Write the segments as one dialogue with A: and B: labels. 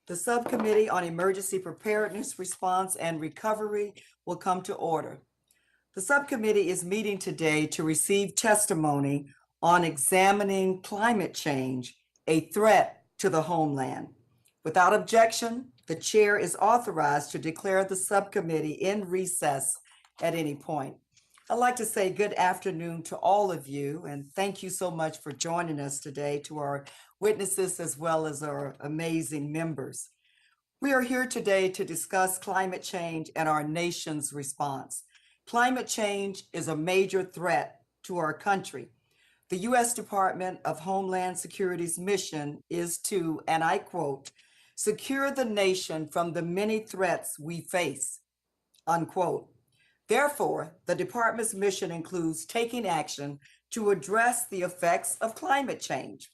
A: The Subcommittee on Emergency Preparedness, Response, and Recovery will come to order. The subcommittee is meeting today to receive testimony on examining climate change, a threat to the homeland. Without objection, the chair is authorized to declare the subcommittee in recess at any point. I'd like to say good afternoon to all of you, and thank you so much for joining us today, to our witnesses as well as our amazing members. We are here today to discuss climate change and our nation's response. Climate change is a major threat to our country. The U.S. Department of Homeland Security's mission is to, and I quote, secure the nation from the many threats we face, unquote. Therefore, the department's mission includes taking action to address the effects of climate change.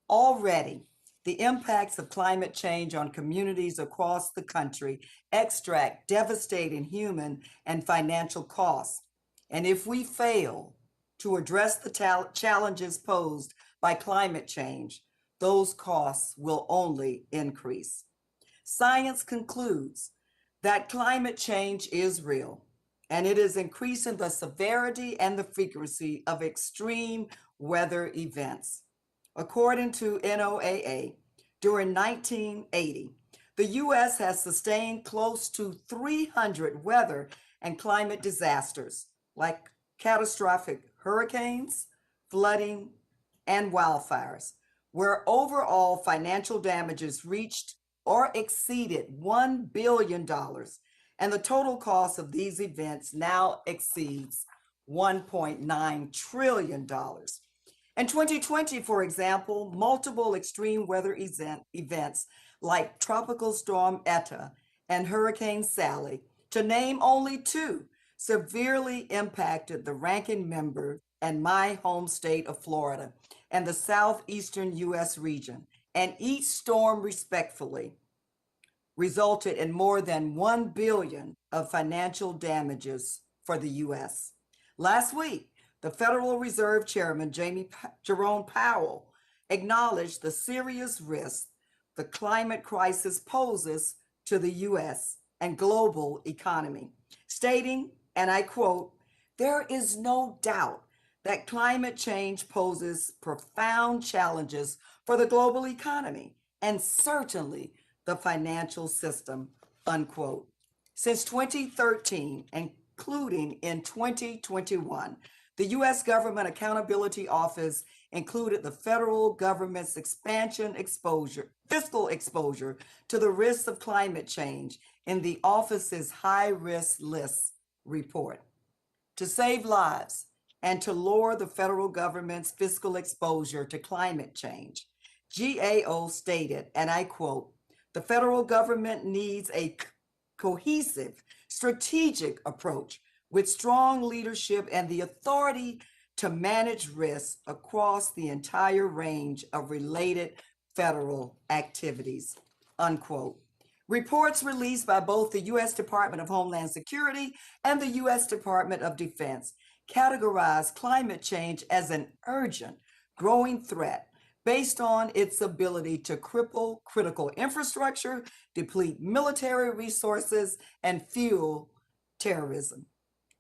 A: Already, the impacts of climate change on communities across the country extract devastating human and financial costs. And if we fail to address the challenges posed by climate change, those costs will only increase. Science concludes that climate change is real, and it is increasing the severity and the frequency of extreme weather events. According to NOAA, during 1980, the U.S. has sustained close to 300 weather and climate disasters, like catastrophic hurricanes, flooding, and wildfires, where overall financial damages reached or exceeded $1 billion, and the total cost of these events now exceeds $1.9 trillion. In 2020, for example, multiple extreme weather events like Tropical Storm Eta and Hurricane Sally, to name only two, severely impacted the ranking member and my home state of Florida and the southeastern U.S. region, and each storm respectively resulted in more than $1 billion of financial damages for the U.S. Last week, the Federal Reserve Chairman, Jerome Powell, acknowledged the serious risk the climate crisis poses to the U.S. and global economy, stating, and I quote, "There is no doubt that climate change poses profound challenges for the global economy and certainly the financial system," unquote. Since 2013, including in 2021, the U.S. Government Accountability Office included the federal government's fiscal exposure to the risks of climate change in the office's high-risk list report. To save lives and to lower the federal government's fiscal exposure to climate change, GAO stated, and I quote, "The federal government needs a cohesive, strategic approach with strong leadership and the authority to manage risks across the entire range of related federal activities," unquote. Reports released by both the U.S. Department of Homeland Security and the U.S. Department of Defense categorize climate change as an urgent, growing threat based on its ability to cripple critical infrastructure, deplete military resources, and fuel terrorism.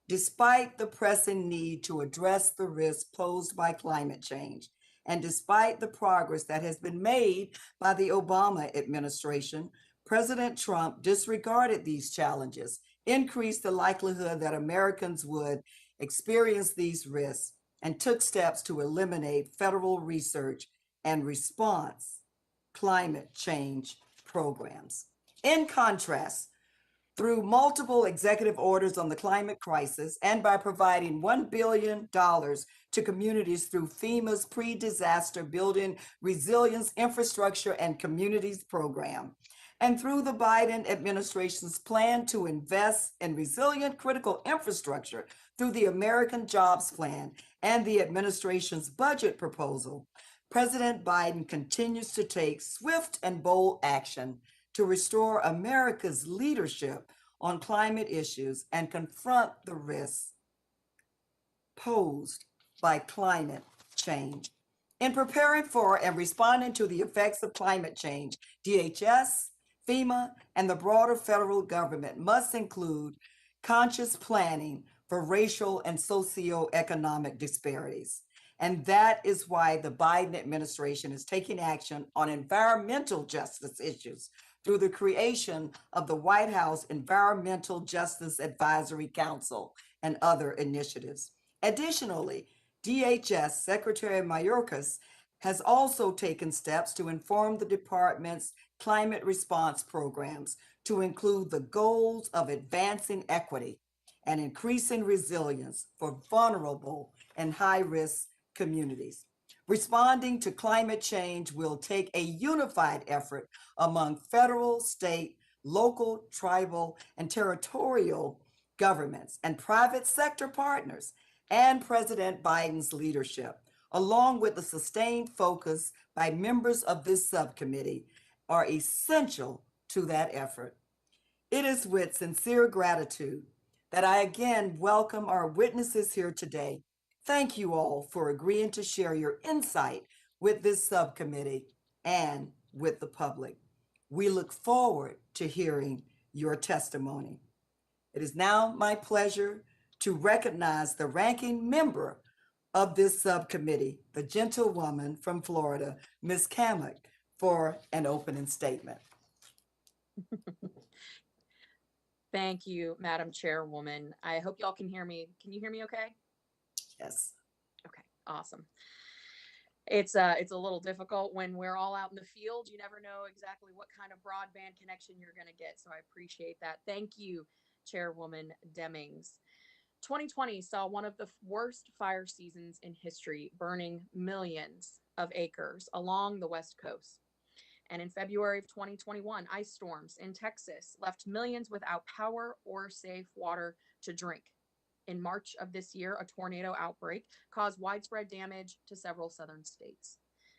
A: Despite the pressing need to address the risks posed by climate change, and despite the progress that has been made by the Obama administration, President Trump disregarded these challenges, increased the likelihood that Americans would experience these risks, and took steps to eliminate federal research and response climate change programs. In contrast, through multiple executive orders on the climate crisis and by providing $1 billion to communities through FEMA's pre-disaster building resilience infrastructure and communities program, and through the Biden administration's plan to invest in resilient critical infrastructure through the American Jobs Plan and the administration's budget proposal, President Biden continues to take swift and bold action to restore America's leadership on climate issues and confront the risks posed by climate change. In preparing for and responding to the effects of climate change, DHS, FEMA and the broader federal government must include conscious planning for racial and socioeconomic disparities. And that is why the Biden administration is taking action on environmental justice issues through the creation of the White House Environmental Justice Advisory Council and other initiatives. Additionally, DHS Secretary Mayorkas has also taken steps to inform the department's climate response programs to include the goals of advancing equity and increasing resilience for vulnerable and high-risk communities. Responding to climate change will take a unified effort among federal, state, local, tribal, and territorial governments and private sector partners and President Biden's leadership, along with the sustained focus by members of this subcommittee, are essential to that effort. It is with sincere gratitude that I again welcome our witnesses here today. Thank you all for agreeing to share your insight with this subcommittee and with the public. We look forward to hearing your testimony. It is now my pleasure to recognize the ranking member of this subcommittee, the gentlewoman from Florida, Ms. Kamek, for an opening statement.
B: Thank you, Madam Chairwoman. I hope y'all can hear me. Can you hear me okay?
A: Yes.
B: Okay, awesome. It's a little difficult when we're all out in the field. You never know exactly what kind of broadband connection you're going to get, so I appreciate that. Thank you, Chairwoman Demings. 2020 saw one of the worst fire seasons in history, burning millions of acres along the West Coast. And in February of 2021, ice storms in Texas left millions without power or safe water to drink. In March of this year, a tornado outbreak caused widespread damage to several southern states.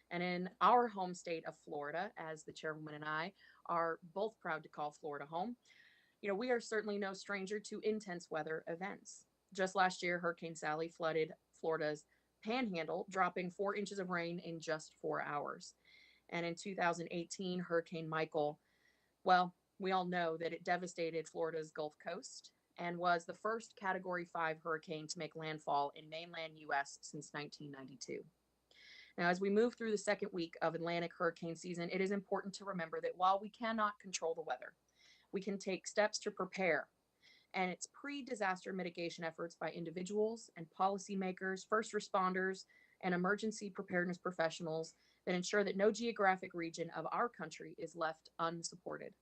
B: And in our home state of Florida, as the chairwoman and I are both proud to call Florida home, we are certainly no stranger to intense weather events. Just last year, Hurricane Sally flooded Florida's Panhandle, dropping 4 inches of rain in just 4 hours. And in 2018, Hurricane Michael, well, we all know that it devastated Florida's Gulf Coast and was the first Category 5 hurricane to make landfall in mainland U.S. since 1992. Now, as we move through the second week of Atlantic hurricane season, it is important to remember that while we cannot control the weather, we can take steps to prepare. And it's pre-disaster mitigation efforts by individuals and policymakers, first responders, and emergency preparedness professionals that ensure that no geographic region of our country is left unsupported.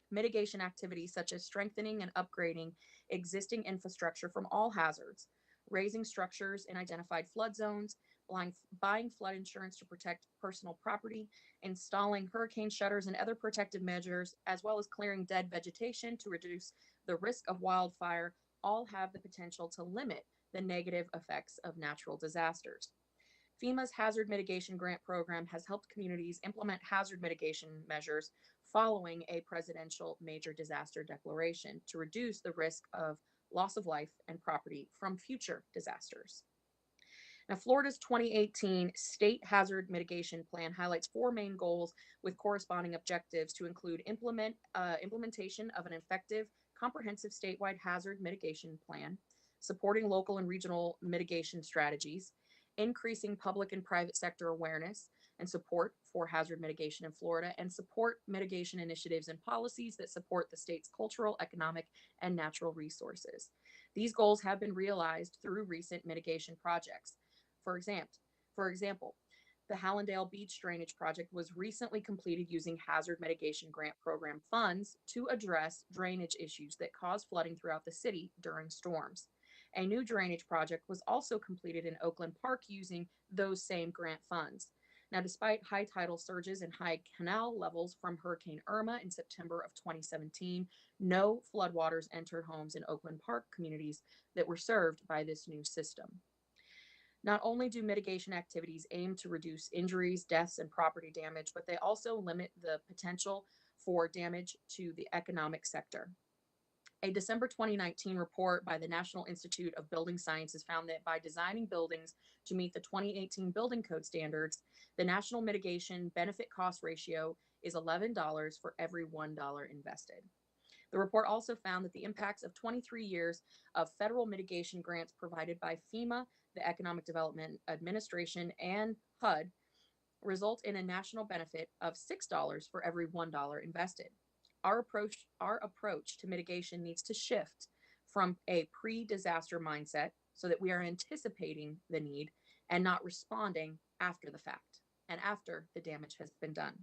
B: Mitigation activities such as strengthening and upgrading existing infrastructure from all hazards, raising structures in identified flood zones, buying flood insurance to protect personal property, installing hurricane shutters and other protective measures, as well as clearing dead vegetation to reduce the risk of wildfire, all have the potential to limit the negative effects of natural disasters. FEMA's Hazard Mitigation Grant Program has helped communities implement hazard mitigation measures following a presidential major disaster declaration to reduce the risk of loss of life and property from future disasters. Now, Florida's 2018 State Hazard Mitigation Plan highlights 4 main goals with corresponding objectives to include implementation of an effective, comprehensive statewide hazard mitigation plan, supporting local and regional mitigation strategies, increasing public and private sector awareness and support for hazard mitigation in Florida, and support mitigation initiatives and policies that support the state's cultural, economic, and natural resources. These goals have been realized through recent mitigation projects. For example, the Hallandale Beach Drainage Project was recently completed using Hazard Mitigation Grant Program funds to address drainage issues that cause flooding throughout the city during storms. A new drainage project was also completed in Oakland Park using those same grant funds. Now, despite high tidal surges and high canal levels from Hurricane Irma in September of 2017, no floodwaters entered homes in Oakland Park communities that were served by this new system. Not only do mitigation activities aim to reduce injuries, deaths, and property damage, but they also limit the potential for damage to the economic sector. A December 2019 report by the National Institute of Building Sciences found that by designing buildings to meet the 2018 building code standards, the national mitigation benefit cost ratio is $11 for every $1 invested. The report also found that the impacts of 23 years of federal mitigation grants provided by FEMA, the Economic Development Administration, and HUD result in a national benefit of $6 for every $1 invested. Our approach to mitigation needs to shift from a pre-disaster mindset so that we are anticipating the need and not responding after the fact and after the damage has been done.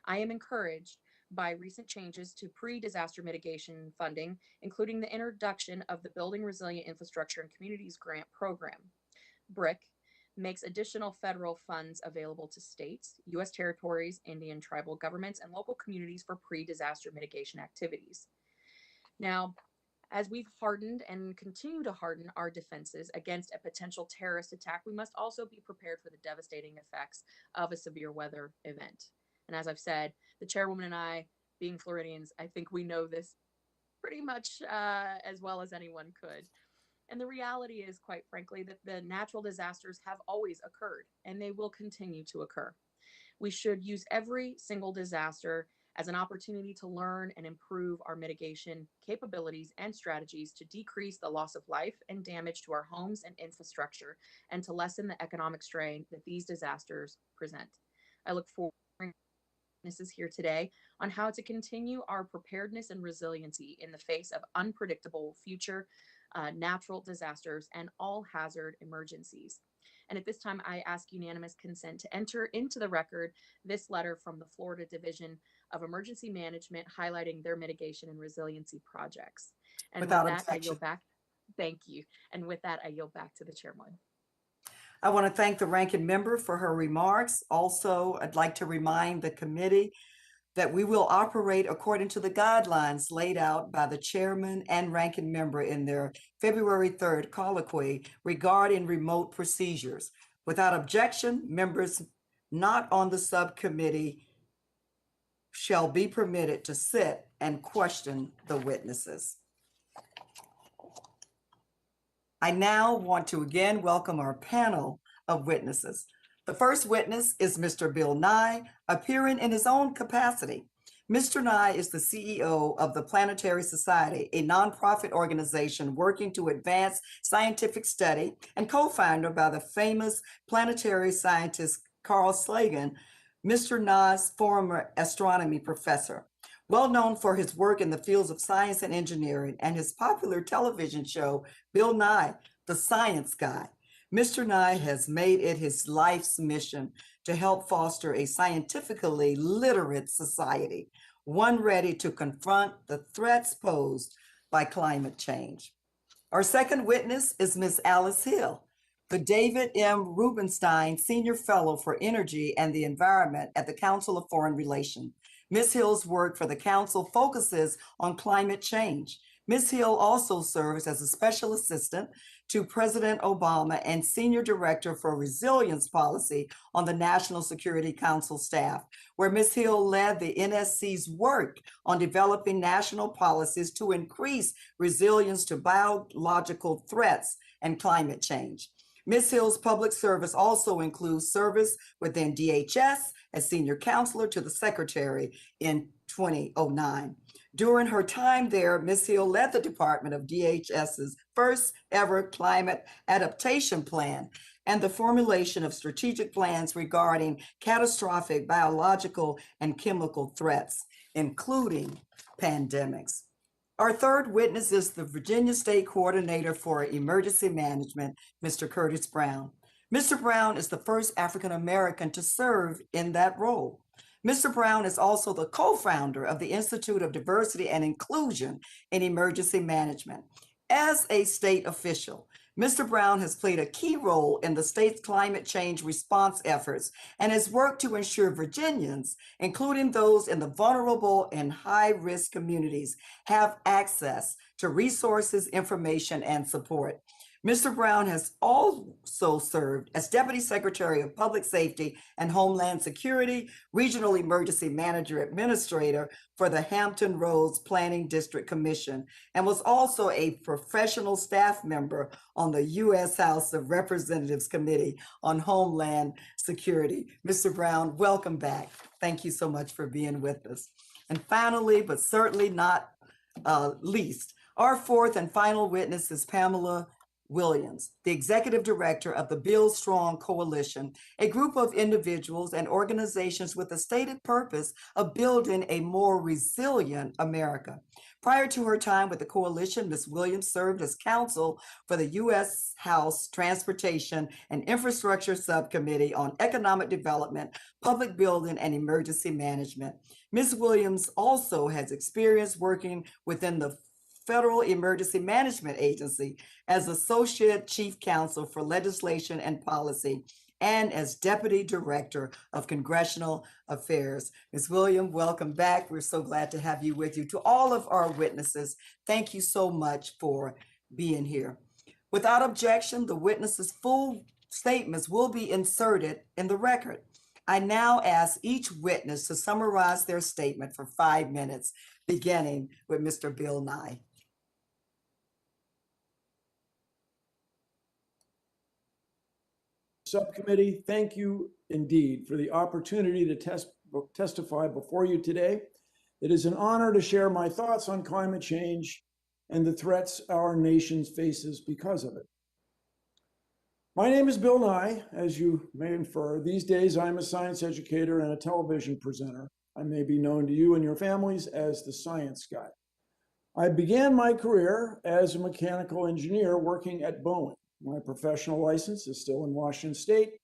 B: I am encouraged by recent changes to pre-disaster mitigation funding, including the introduction of the Building Resilient Infrastructure and Communities Grant Program. BRIC makes additional federal funds available to states, U.S. territories, Indian tribal governments, and local communities for pre-disaster mitigation activities. Now, as we've hardened and continue to harden our defenses against a potential terrorist attack, we must also be prepared for the devastating effects of a severe weather event. And as I've said, the chairwoman and I, being Floridians, I think we know this pretty much as well as anyone could. And the reality is, quite frankly, that the natural disasters have always occurred and they will continue to occur. We should use every single disaster as an opportunity to learn and improve our mitigation capabilities and strategies to decrease the loss of life and damage to our homes and infrastructure and to lessen the economic strain that these disasters present. I look forward to witnesses here today on how to continue our preparedness and resiliency in the face of unpredictable future natural disasters and all hazard emergencies. And at this time, I ask unanimous consent to enter into the record this letter from the Florida Division of Emergency Management highlighting their mitigation and resiliency projects. And
A: Without
B: with that, I
A: objection.
B: yield back. Thank you. And with that, I yield back to the chairman.
A: I want to thank the ranking member for her remarks. Also, I'd like to remind the committee that we will operate according to the guidelines laid out by the chairman and ranking member in their February 3rd colloquy regarding remote procedures. Without objection, members not on the subcommittee shall be permitted to sit and question the witnesses. I now want to again welcome our panel of witnesses. The first witness is Mr. Bill Nye, appearing in his own capacity. Mr. Nye is the CEO of the Planetary Society, a nonprofit organization working to advance scientific study, and co-founder by the famous planetary scientist Carl Sagan, Mr. Nye's former astronomy professor. Well known for his work in the fields of science and engineering and his popular television show, Bill Nye, the Science Guy. Mr. Nye has made it his life's mission to help foster a scientifically literate society, one ready to confront the threats posed by climate change. Our second witness is Ms. Alice Hill, the David M. Rubenstein Senior Fellow for Energy and the Environment at the Council of Foreign Relations. Ms. Hill's work for the Council focuses on climate change. Ms. Hill also serves as a special assistant to President Obama and Senior Director for Resilience Policy on the National Security Council staff, where Ms. Hill led the NSC's work on developing national policies to increase resilience to biological threats and climate change. Ms. Hill's public service also includes service within DHS as senior counselor to the secretary in 2009. During her time there, Ms. Hill led the department of DHS's first ever climate adaptation plan and the formulation of strategic plans regarding catastrophic biological and chemical threats, including pandemics. Our third witness is the Virginia State Coordinator for Emergency Management, Mr. Curtis Brown. Mr. Brown is the first African American to serve in that role. Mr. Brown is also the co-founder of the Institute of Diversity and Inclusion in Emergency Management. As a state official, Mr. Brown has played a key role in the state's climate change response efforts and has worked to ensure Virginians, including those in the vulnerable and high-risk communities, have access to resources, information, and support. Mr. Brown has also served as Deputy Secretary of Public Safety and Homeland Security, Regional Emergency Manager Administrator for the Hampton Roads Planning District Commission, and was also a professional staff member on the U.S. House of Representatives Committee on Homeland Security. Mr. Brown, welcome back. Thank you so much for being with us. And finally, but certainly not least, our fourth and final witness is Pamela Williams, the Executive Director of the Build Strong Coalition, a group of individuals and organizations with the stated purpose of building a more resilient America. Prior to her time with the coalition, Ms. Williams served as counsel for the U.S. House Transportation and Infrastructure Subcommittee on Economic Development, Public Building, and Emergency Management. Ms. Williams also has experience working within the Federal Emergency Management Agency as Associate Chief Counsel for Legislation and Policy and as Deputy Director of Congressional Affairs. Ms. Williams, welcome back. We're so glad to have you with you. To all of our witnesses, thank you so much for being here. Without objection, the witnesses' full statements will be inserted in the record. I now ask each witness to summarize their statement for 5 minutes, beginning with Mr. Bill Nye.
C: Subcommittee, thank you indeed for the opportunity to testify before you today. It is an honor to share my thoughts on climate change and the threats our nation faces because of it. My name is Bill Nye, as you may infer. These days, I'm a science educator and a television presenter. I may be known to you and your families as the Science Guy. I began my career as a mechanical engineer working at Boeing. My professional license is still in Washington State.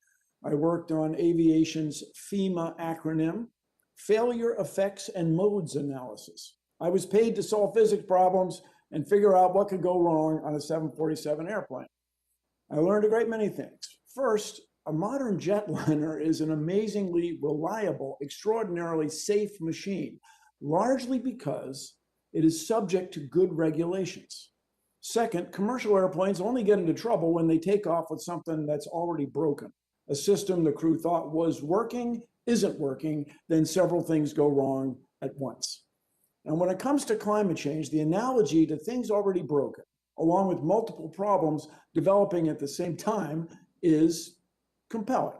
C: I worked on aviation's FEMA acronym, Failure Effects and Modes Analysis. I was paid to solve physics problems and figure out what could go wrong on a 747 airplane. I learned a great many things. First, a modern jetliner is an amazingly reliable, extraordinarily safe machine, largely because it is subject to good regulations. Second, commercial airplanes only get into trouble when they take off with something that's already broken. A system the crew thought was working isn't working, then several things go wrong at once. And when it comes to climate change, the analogy to things already broken, along with multiple problems developing at the same time, is compelling.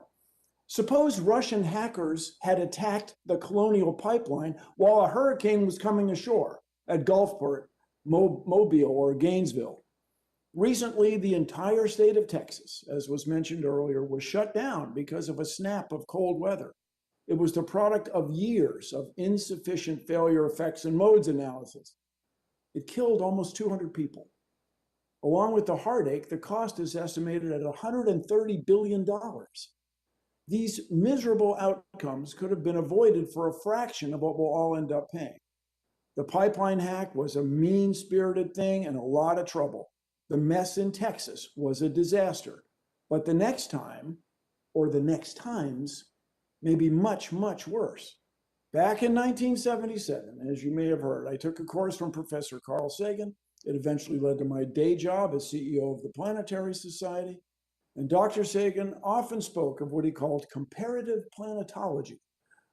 C: Suppose Russian hackers had attacked the Colonial Pipeline while a hurricane was coming ashore at Gulfport, Mobile, or Gainesville. Recently, the entire state of Texas, as was mentioned earlier, was shut down because of a snap of cold weather. It was the product of years of insufficient failure effects and modes analysis. It killed almost 200 people. Along with the heartache, the cost is estimated at $130 billion. These miserable outcomes could have been avoided for a fraction of what we'll all end up paying. The pipeline hack was a mean-spirited thing and a lot of trouble. The mess in Texas was a disaster. But the next time, or the next times, may be much, much worse. Back in 1977, as you may have heard, I took a course from Professor Carl Sagan. It eventually led to my day job as CEO of the Planetary Society. And Dr. Sagan often spoke of what he called comparative planetology.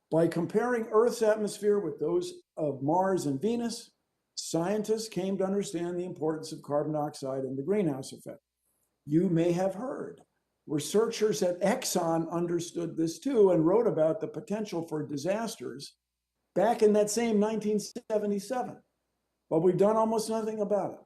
C: By comparing Earth's atmosphere with those of Mars and Venus, scientists came to understand the importance of carbon dioxide and the greenhouse effect. You may have heard. Researchers at Exxon understood this too and wrote about the potential for disasters back in that same 1977. But we've done almost nothing about it.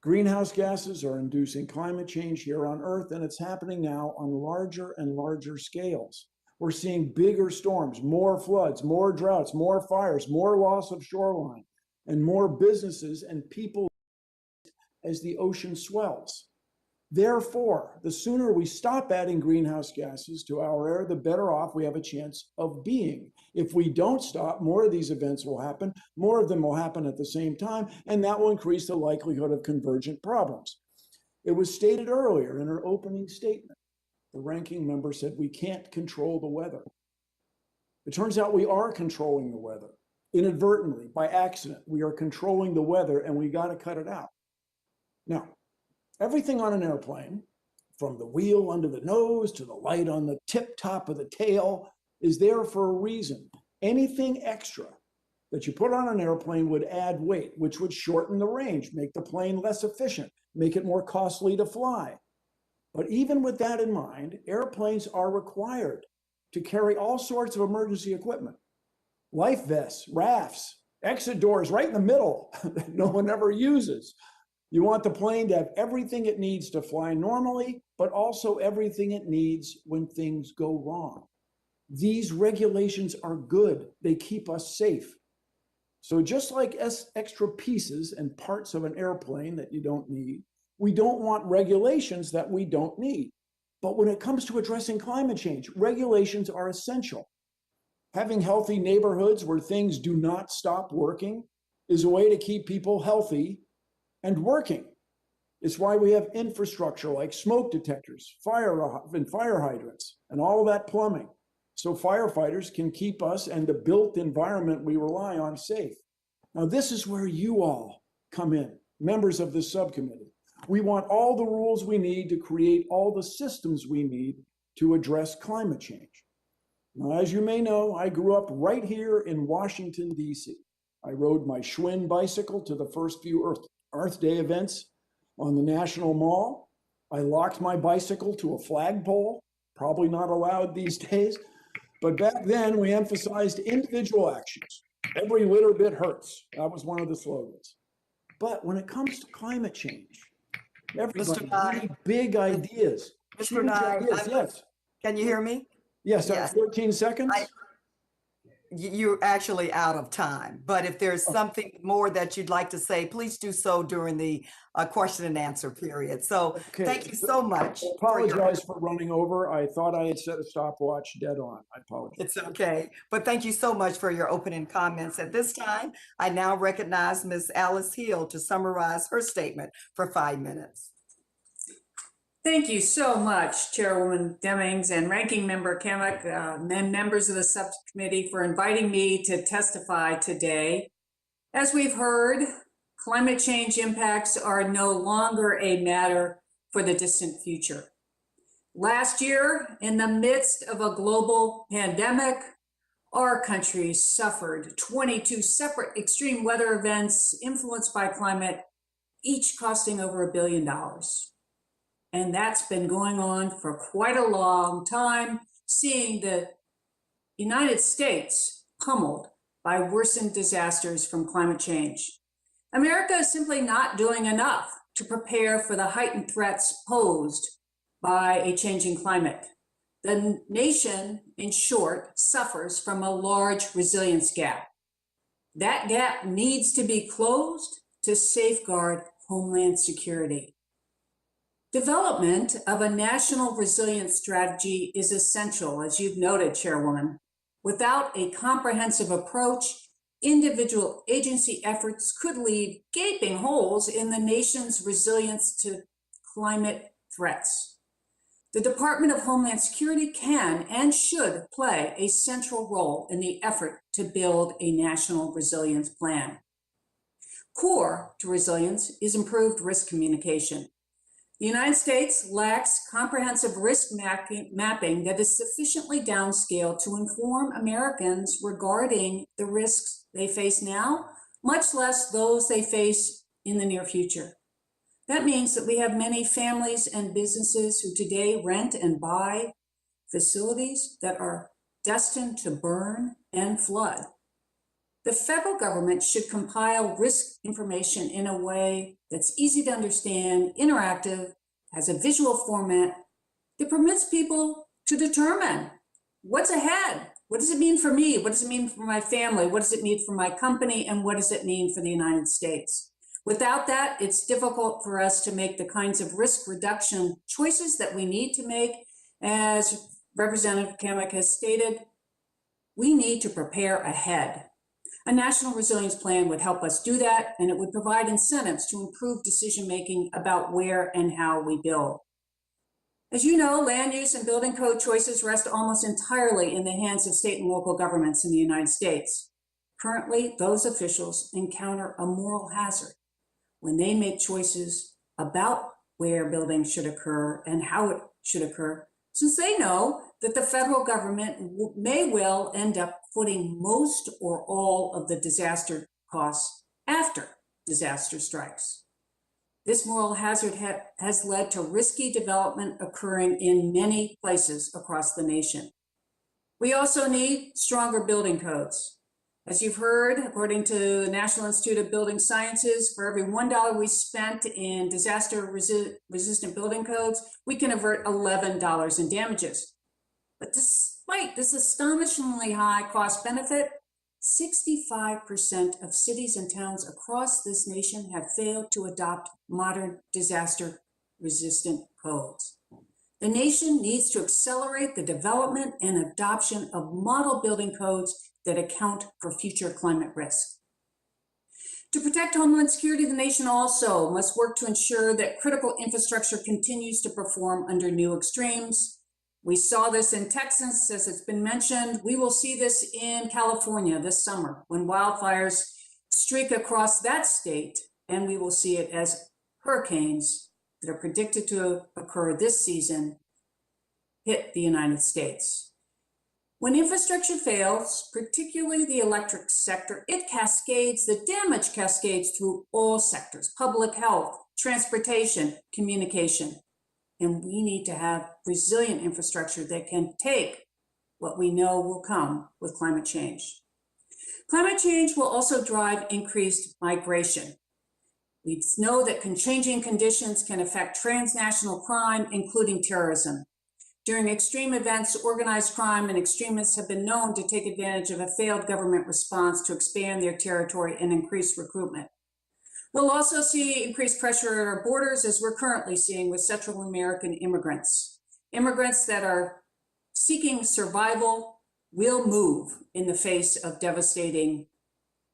C: Greenhouse gases are inducing climate change here on Earth, and it's happening now on larger and larger scales. We're seeing bigger storms, more floods, more droughts, more fires, more loss of shoreline, and more businesses and people as the ocean swells. Therefore, the sooner we stop adding greenhouse gases to our air, the better off we have a chance of being. If we don't stop, more of these events will happen, more of them will happen at the same time, and that will increase the likelihood of convergent problems. It was stated earlier in her opening statement. The ranking member said we can't control the weather. It turns out we are controlling the weather. Inadvertently, by accident, we are controlling the weather, and we got to cut it out. Now, everything on an airplane, from the wheel under the nose to the light on the tip top of the tail, is there for a reason. Anything extra that you put on an airplane would add weight, which would shorten the range, make the plane less efficient, make it more costly to fly. But even with that in mind, airplanes are required to carry all sorts of emergency equipment. Life vests, rafts, exit doors right in the middle that no one ever uses. You want the plane to have everything it needs to fly normally, but also everything it needs when things go wrong. These regulations are good. They keep us safe. So just like extra pieces and parts of an airplane that you don't need, we don't want regulations that we don't need. But when it comes to addressing climate change, regulations are essential. Having healthy neighborhoods where things do not stop working is a way to keep people healthy and working. It's why we have infrastructure like smoke detectors, fire hydrants, and all of that plumbing, so firefighters can keep us and the built environment we rely on safe. Now, this is where you all come in, members of this subcommittee. We want all the rules we need to create all the systems we need to address climate change. Now, as you may know, I grew up right here in Washington, D.C. I rode my Schwinn bicycle to the first few Earth Day events on the National Mall. I locked my bicycle to a flagpole, probably not allowed these days. But back then, we emphasized individual actions. Every little bit hurts. That was one of the slogans. But when it comes to climate change, everybody need big ideas.
A: Mr. Nye,
C: Yes.
A: Can you hear me?
C: Yes,
A: Yes.
C: 14 seconds.
A: You're actually out of time, but if there's something more that you'd like to say, please do so during the question and answer period. So Thank you so much.
C: I apologize for running over. I thought I had set a stopwatch dead on. I apologize.
A: It's okay, but thank you so much for your opening comments. At this time, I now recognize Ms. Alice Hill to summarize her statement for 5 minutes.
D: Thank you so much, Chairwoman Demings and Ranking Member Kemick, and members of the subcommittee for inviting me to testify today. As we've heard, climate change impacts are no longer a matter for the distant future. Last year, in the midst of a global pandemic, our country suffered 22 separate extreme weather events influenced by climate, each costing over $1 billion. And that's been going on for quite a long time, seeing the United States pummeled by worsened disasters from climate change. America is simply not doing enough to prepare for the heightened threats posed by a changing climate. The nation, in short, suffers from a large resilience gap. That gap needs to be closed to safeguard Homeland Security. Development of a national resilience strategy is essential, as you've noted, Chairwoman. Without a comprehensive approach, individual agency efforts could leave gaping holes in the nation's resilience to climate threats. The Department of Homeland Security can and should play a central role in the effort to build a national resilience plan. Core to resilience is improved risk communication. The United States lacks comprehensive risk mapping that is sufficiently downscaled to inform Americans regarding the risks they face now, much less those they face in the near future. That means that we have many families and businesses who today rent and buy facilities that are destined to burn and flood. The federal government should compile risk information in a way that's easy to understand, interactive, has a visual format that permits people to determine what's ahead. What does it mean for me? What does it mean for my family? What does it mean for my company? And what does it mean for the United States? Without that, it's difficult for us to make the kinds of risk reduction choices that we need to make. As Representative Kemick has stated, we need to prepare ahead. A national resilience plan would help us do that, and it would provide incentives to improve decision-making about where and how we build. As you know, land use and building code choices rest almost entirely in the hands of state and local governments in the United States. Currently, those officials encounter a moral hazard when they make choices about where buildings should occur and how it should occur, since they know that the federal government may well end up footing most or all of the disaster costs after disaster strikes. This moral hazard has led to risky development occurring in many places across the nation. We also need stronger building codes. As you've heard, according to the National Institute of Building Sciences, for every $1 we spent in disaster-resistant building codes, we can avert $11 in damages. But despite this astonishingly high cost benefit, 65% of cities and towns across this nation have failed to adopt modern disaster-resistant codes. The nation needs to accelerate the development and adoption of model building codes that account for future climate risk. To protect Homeland Security, the nation also must work to ensure that critical infrastructure continues to perform under new extremes. We saw this in Texas, as it's been mentioned. We will see this in California this summer when wildfires streak across that state, and we will see it as hurricanes that are predicted to occur this season hit the United States. When infrastructure fails, particularly the electric sector, the damage cascades through all sectors: public health, transportation, communication. And we need to have resilient infrastructure that can take what we know will come with climate change. Climate change will also drive increased migration. We know that changing conditions can affect transnational crime, including terrorism. During extreme events, organized crime and extremists have been known to take advantage of a failed government response to expand their territory and increase recruitment. We'll also see increased pressure at our borders, as we're currently seeing with Central American immigrants. Immigrants that are seeking survival will move in the face of devastating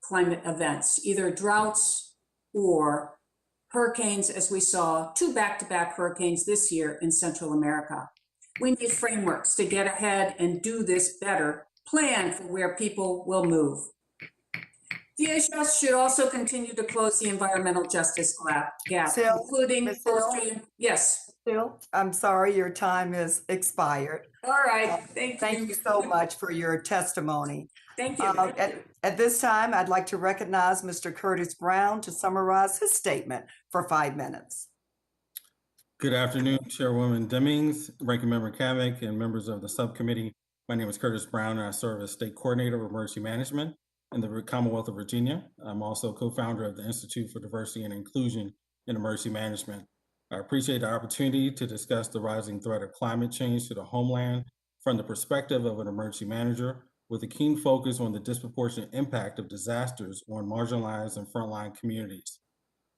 D: climate events, either droughts or hurricanes, as we saw 2 back-to-back hurricanes this year in Central America. We need frameworks to get ahead and do this better, plan for where people will move. DHS should also continue to close the environmental justice gap,
A: Sil,
D: including
A: Ms. Sil?
D: fostering. Yes.
A: Phil, I'm sorry, your time has expired.
D: All right.
A: Thank you so much for your testimony.
D: Thank you.
A: At this time, I'd like to recognize Mr. Curtis Brown to summarize his statement for 5 minutes.
E: Good afternoon, Chairwoman Demings, Ranking Member Kamick, and members of the subcommittee. My name is Curtis Brown, and I serve as State Coordinator of Emergency Management in the Commonwealth of Virginia. I'm also co-founder of the Institute for Diversity and Inclusion in Emergency Management. I appreciate the opportunity to discuss the rising threat of climate change to the homeland from the perspective of an emergency manager, with a keen focus on the disproportionate impact of disasters on marginalized and frontline communities.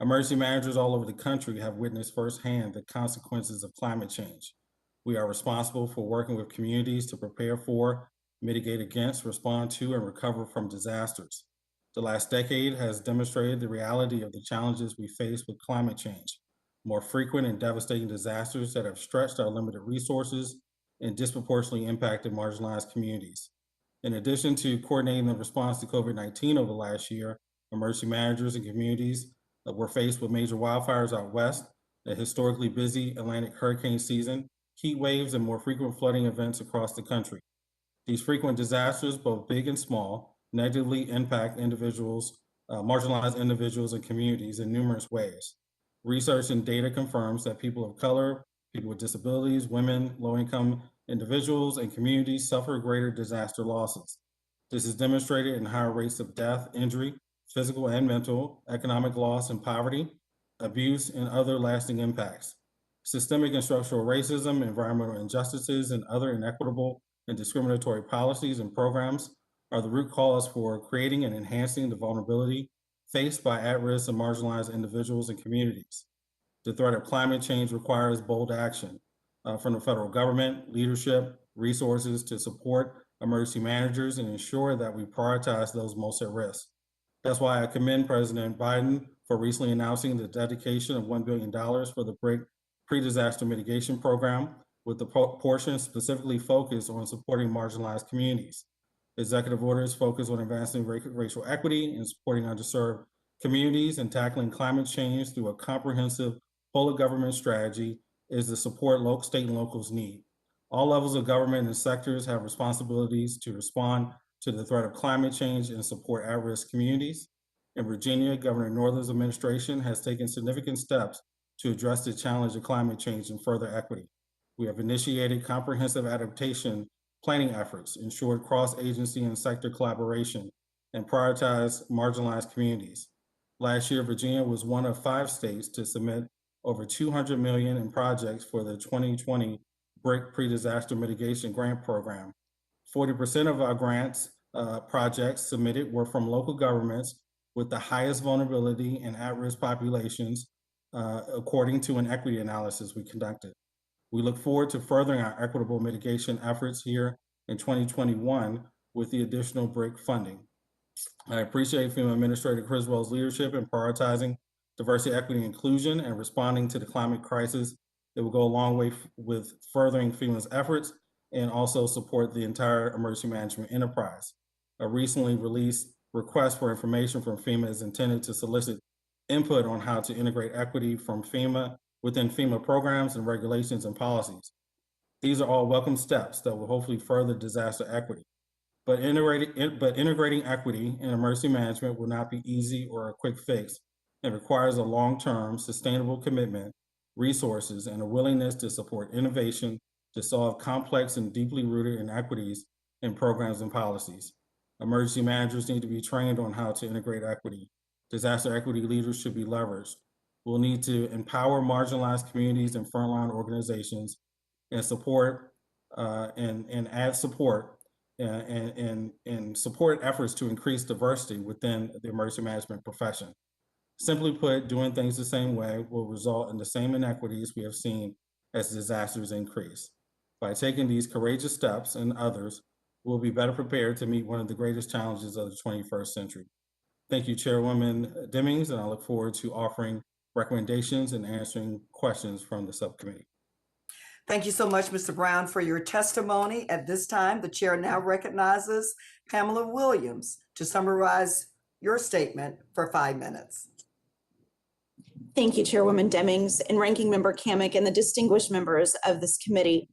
E: Emergency managers all over the country have witnessed firsthand the consequences of climate change. We are responsible for working with communities to prepare for, mitigate against, respond to, and recover from disasters. The last decade has demonstrated the reality of the challenges we face with climate change: more frequent and devastating disasters that have stretched our limited resources and disproportionately impacted marginalized communities. In addition to coordinating the response to COVID-19 over the last year, emergency managers and communities were faced with major wildfires out west, a historically busy Atlantic hurricane season, heat waves, and more frequent flooding events across the country. These frequent disasters, both big and small, negatively impact individuals, marginalized individuals and communities in numerous ways. Research and data confirms that people of color, people with disabilities, women, low-income individuals, and communities suffer greater disaster losses. This is demonstrated in higher rates of death, injury, physical and mental, economic loss and poverty, abuse, and other lasting impacts. Systemic and structural racism, environmental injustices, and other inequitable and discriminatory policies and programs are the root cause for creating and enhancing the vulnerability faced by at-risk and marginalized individuals and communities. The threat of climate change requires bold action from the federal government, leadership, resources to support emergency managers and ensure that we prioritize those most at risk. That's why I commend President Biden for recently announcing the dedication of $1 billion for the BRIC pre-disaster mitigation program, with the portion specifically focused on supporting marginalized communities. Executive orders focus on advancing racial equity and supporting underserved communities and tackling climate change through a comprehensive, whole of government strategy is to support state and locals' need. All levels of government and sectors have responsibilities to respond to the threat of climate change and support at-risk communities. In Virginia, Governor Northam's administration has taken significant steps to address the challenge of climate change and further equity. We have initiated comprehensive adaptation planning efforts, ensured cross-agency and sector collaboration, and prioritized marginalized communities. Last year, Virginia was one of 5 states to submit over $200 million in projects for the 2020 BRIC Pre-Disaster Mitigation Grant Program. 40% of our grants projects submitted were from local governments with the highest vulnerability and at-risk populations, according to an equity analysis we conducted. We look forward to furthering our equitable mitigation efforts here in 2021 with the additional BRIC funding. I appreciate FEMA Administrator Criswell's leadership in prioritizing diversity, equity, and inclusion and responding to the climate crisis. It will go a long way with furthering FEMA's efforts and also support the entire emergency management enterprise. A recently released request for information from FEMA is intended to solicit input on how to integrate equity from FEMA within FEMA programs and regulations and policies. These are all welcome steps that will hopefully further disaster equity. But integrating equity in emergency management will not be easy or a quick fix. It requires a long-term, sustainable commitment, resources, and a willingness to support innovation to solve complex and deeply rooted inequities in programs and policies. Emergency managers need to be trained on how to integrate equity. Disaster equity leaders should be leveraged. We'll need to empower marginalized communities and frontline organizations and support and add support and support efforts to increase diversity within the emergency management profession. Simply put, doing things the same way will result in the same inequities we have seen as disasters increase. By taking these courageous steps and others, we'll be better prepared to meet one of the greatest challenges of the 21st century. Thank you, Chairwoman Demings, and I look forward to offering recommendations and answering questions from the subcommittee.
A: Thank you so much, Mr. Brown, for your testimony. At this time, the chair now recognizes Pamela Williams to summarize your statement for 5 minutes.
F: Thank you, Chairwoman Demings and Ranking Member Kamick and the distinguished members of this committee.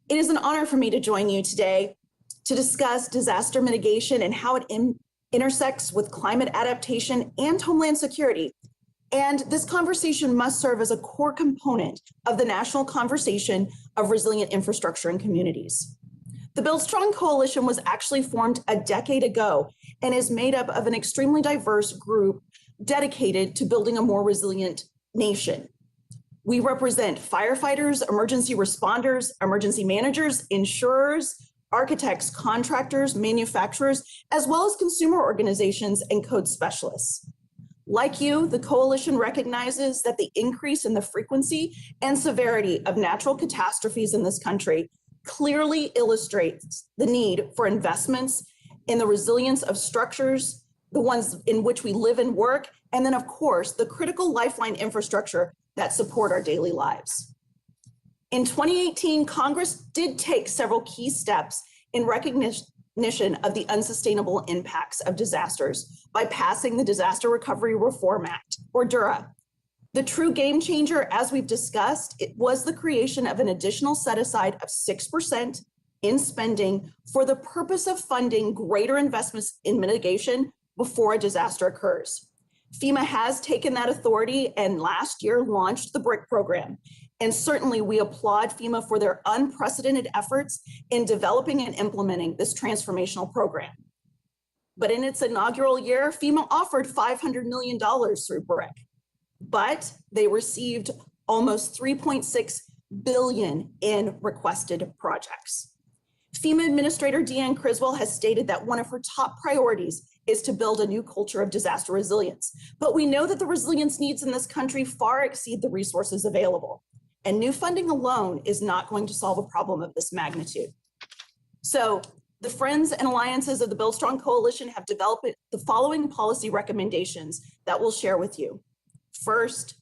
F: It is an honor for me to join you today to discuss disaster mitigation and how it intersects with climate adaptation and homeland security. And this conversation must serve as a core component of the national conversation of resilient infrastructure and communities. The Build Strong Coalition was actually formed a decade ago and is made up of an extremely diverse group dedicated to building a more resilient nation. We represent firefighters, emergency responders, emergency managers, insurers, architects, contractors, manufacturers, as well as consumer organizations and code specialists. Like you, the coalition recognizes that the increase in the frequency and severity of natural catastrophes in this country clearly illustrates the need for investments in the resilience of structures, the ones in which we live and work, and then of course, the critical lifeline infrastructure that support our daily lives. In 2018, Congress did take several key steps in recognition of the unsustainable impacts of disasters by passing the Disaster Recovery Reform Act, or DURA. The true game changer, as we've discussed, it was the creation of an additional set aside of 6% in spending for the purpose of funding greater investments in mitigation before a disaster occurs. FEMA has taken that authority and last year launched the BRIC program. And certainly we applaud FEMA for their unprecedented efforts in developing and implementing this transformational program. But in its inaugural year, FEMA offered $500 million through BRIC, but they received almost $3.6 billion in requested projects. FEMA Administrator Deanne Criswell has stated that one of her top priorities is to build a new culture of disaster resilience. But we know that the resilience needs in this country far exceed the resources available. And new funding alone is not going to solve a problem of this magnitude. So the Friends and Alliances of the Build Strong Coalition have developed the following policy recommendations that we'll share with you. First,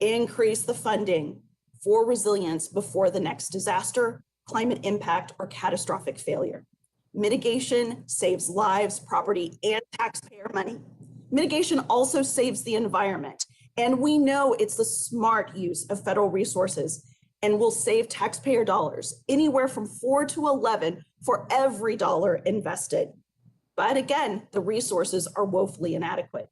F: increase the funding for resilience before the next disaster, climate impact, or catastrophic failure. Mitigation saves lives, property, and taxpayer money. Mitigation also saves the environment And we know it's the smart use of federal resources and will save taxpayer dollars, anywhere from 4 to 11 for every dollar invested. But again, the resources are woefully inadequate.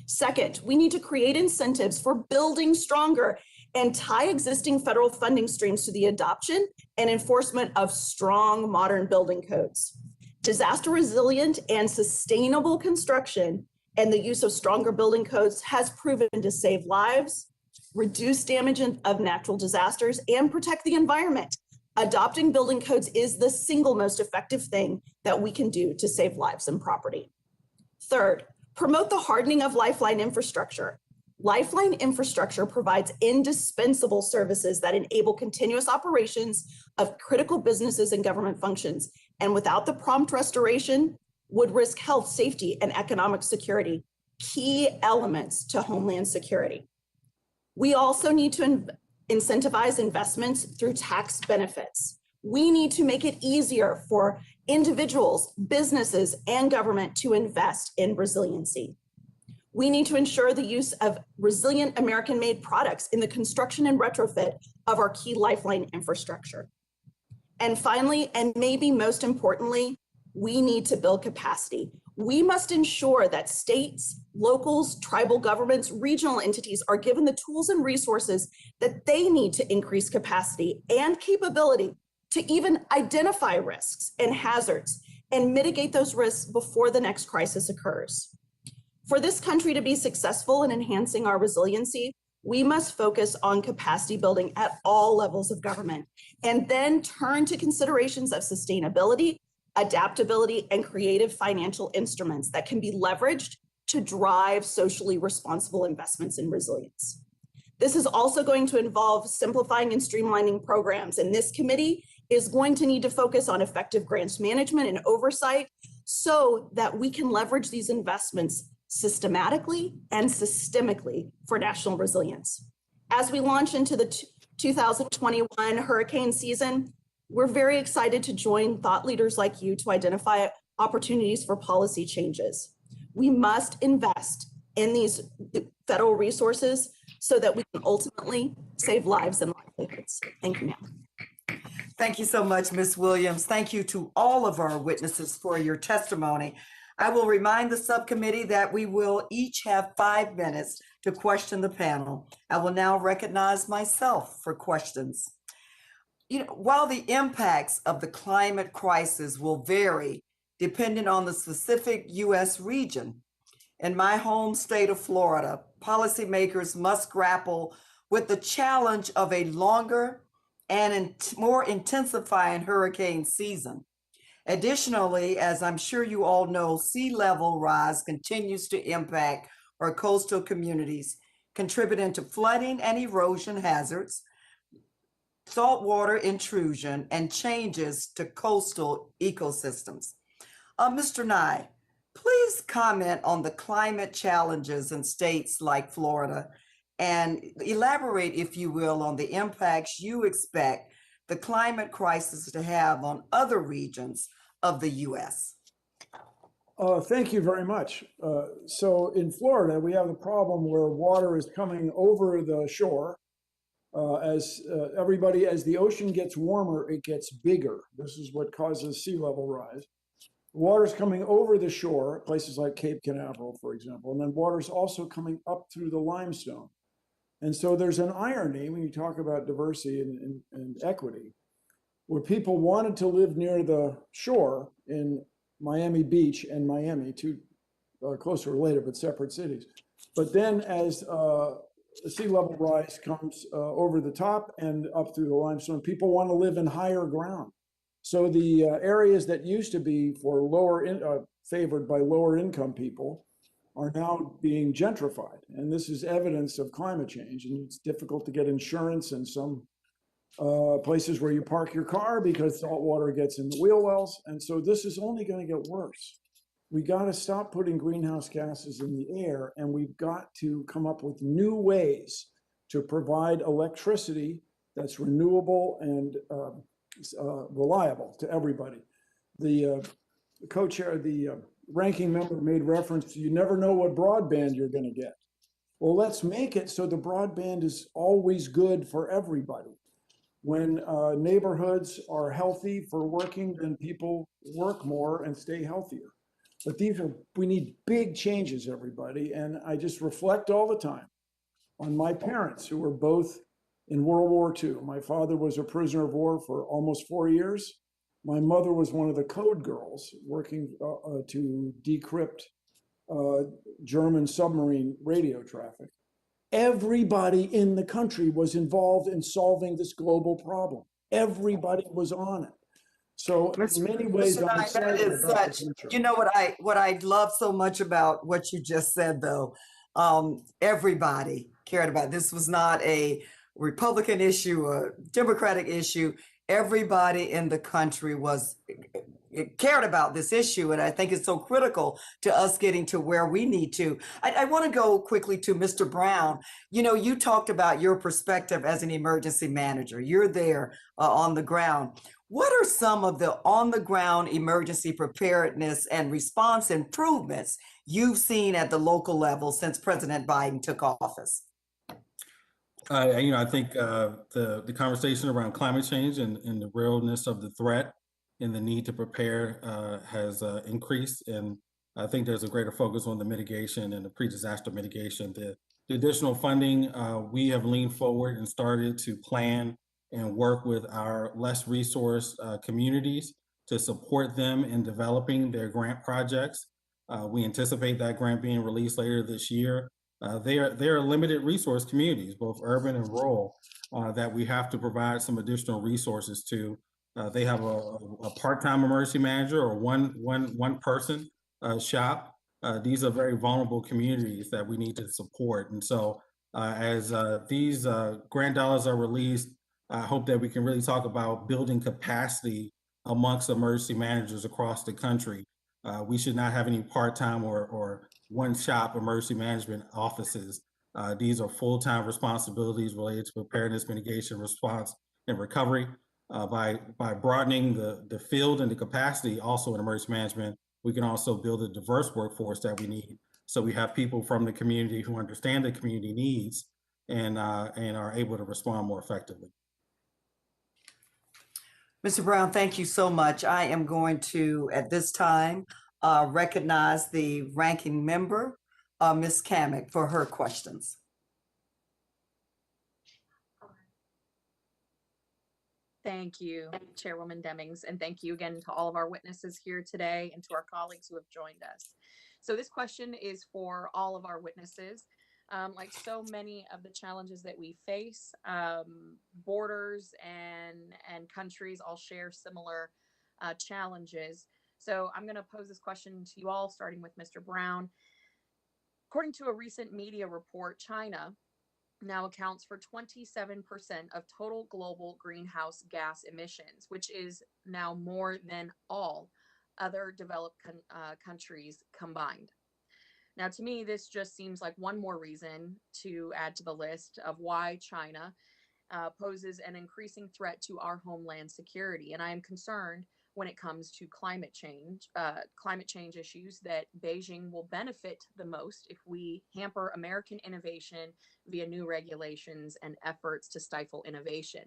F: Second, we need to create incentives for building stronger and tie existing federal funding streams to the adoption and enforcement of strong modern building codes. Disaster resilient and sustainable construction and the use of stronger building codes has proven to save lives, reduce damage of natural disasters, and protect the environment. Adopting building codes is the single most effective thing that we can do to save lives and property. Third, promote the hardening of lifeline infrastructure. Lifeline infrastructure provides indispensable services that enable continuous operations of critical businesses and government functions, and without the prompt restoration, would risk health, safety, and economic security, key elements to Homeland Security. We also need to incentivize investments through tax benefits. We need to make it easier for individuals, businesses, and government to invest in resiliency. We need to ensure the use of resilient American-made products in the construction and retrofit of our key lifeline infrastructure. And finally, and maybe most importantly, we need to build capacity. We must ensure that states, locals, tribal governments, regional entities are given the tools and resources that they need to increase capacity and capability to even identify risks and hazards and mitigate those risks before the next crisis occurs. For this country to be successful in enhancing our resiliency, we must focus on capacity building at all levels of government, and then turn to considerations of sustainability, adaptability, and creative financial instruments that can be leveraged to drive socially responsible investments in resilience. This is also going to involve simplifying and streamlining programs, and this committee is going to need to focus on effective grants management and oversight so that we can leverage these investments systematically and systemically for national resilience. As we launch into the 2021 hurricane season, we're very excited to join thought leaders like you to identify opportunities for policy changes. We must invest in these federal resources so that we can ultimately save lives and livelihoods. Thank you, ma'am.
A: Thank you so much, Ms. Williams. Thank you to all of our witnesses for your testimony. I will remind the subcommittee that we will each have 5 minutes to question the panel. I will now recognize myself for questions. While the impacts of the climate crisis will vary depending on the specific U.S. region, in my home state of Florida, policymakers must grapple with the challenge of a longer and more intensifying hurricane season. Additionally, as I'm sure you all know, sea level rise continues to impact our coastal communities, contributing to flooding and erosion hazards, saltwater intrusion, and changes to coastal ecosystems. Mr. Nye, please comment on the climate challenges in states like Florida and elaborate, if you will, on the impacts you expect the climate crisis to have on other regions of the U.S.
C: Thank you very much. So in Florida, we have a problem where water is coming over the shore. As the ocean gets warmer, it gets bigger. This is what causes sea level rise. Water's coming over the shore, places like Cape Canaveral, for example, and then water's also coming up through the limestone. And so there's an irony when you talk about diversity and equity, where people wanted to live near the shore in Miami Beach and Miami, two closely related but separate cities. But then as the sea level rise comes over the top and up through the limestone, people want to live in higher ground. So the areas that used to be for favored by lower income people are now being gentrified. And this is evidence of climate change. And it's difficult to get insurance in some places where you park your car because salt water gets in the wheel wells. And so this is only going to get worse. We got to stop putting greenhouse gases in the air, and we've got to come up with new ways to provide electricity that's renewable and reliable to everybody. The co-chair, the ranking member made reference to you never know what broadband you're going to get. Well, let's make it so the broadband is always good for everybody. When neighborhoods are healthy for working, then people work more and stay healthier. But we need big changes, everybody. And I just reflect all the time on my parents who were both in World War II. My father was a prisoner of war for almost 4 years. My mother was one of the code girls working to decrypt German submarine radio traffic. Everybody in the country was involved in solving this global problem. Everybody was on it. So in many ways,
A: Mr.
C: I'm
A: Knight, that
C: excited
A: is
C: about the
A: such,
C: future.
A: you know what I love so much about what you just said though. Everybody cared about it. This was not a Republican issue, a Democratic issue. Everybody in the country cared about this issue, and I think it's so critical to us getting to where we need to. I want to go quickly to Mr. Brown. You know, you talked about your perspective as an emergency manager. You're there on the ground. What are some of the on-the-ground emergency preparedness and response improvements you've seen at the local level since President Biden took office?
E: I think the conversation around climate change and the realness of the threat and the need to prepare has increased. And I think there's a greater focus on the mitigation and the pre-disaster mitigation. The additional funding, we have leaned forward and started to plan and work with our less resourced communities to support them in developing their grant projects. We anticipate that grant being released later this year. They are limited resource communities, both urban and rural, that we have to provide some additional resources to. They have a part-time emergency manager or one person shop. These are very vulnerable communities that we need to support. And so as these grant dollars are released, I hope that we can really talk about building capacity amongst emergency managers across the country. We should not have any part-time or one-shop emergency management offices. These are full-time responsibilities related to preparedness, mitigation, response, and recovery. By broadening the field and the capacity also in emergency management, we can also build a diverse workforce that we need. So we have people from the community who understand the community needs and are able to respond more effectively.
A: Mr. Brown, thank you so much. I am going to, at this time, recognize the ranking member, Ms. Kamick, for her questions.
B: Thank you, Chairwoman Demings, and thank you again to all of our witnesses here today and to our colleagues who have joined us. So this question is for all of our witnesses. Like so many of the challenges that we face, borders and countries all share similar challenges. So I'm going to pose this question to you all, starting with Mr. Brown. According to a recent media report, China now accounts for 27% of total global greenhouse gas emissions, which is now more than all other developed countries combined. Now, to me, this just seems like one more reason to add to the list of why China poses an increasing threat to our homeland security. And I am concerned when it comes to climate change issues that Beijing will benefit the most if we hamper American innovation via new regulations and efforts to stifle innovation.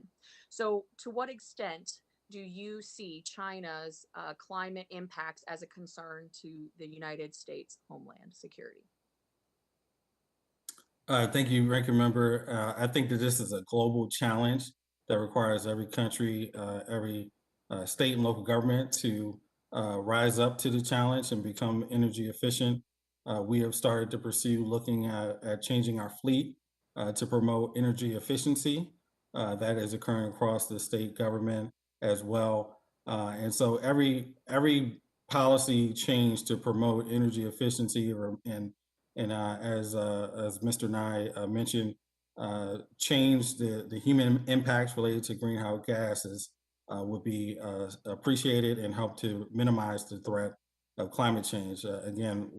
B: So to what extent do you see China's climate impacts as a concern to the United States homeland security?
E: Thank you, Ranking Member. I think that this is a global challenge that requires every country, every state and local government to rise up to the challenge and become energy efficient. We have started to pursue looking at changing our fleet to promote energy efficiency. That is occurring across the state government as well. And so every policy change to promote energy efficiency as Mr. Nye mentioned, change the human impacts related to greenhouse gases would be appreciated and help to minimize the threat of climate change. Again,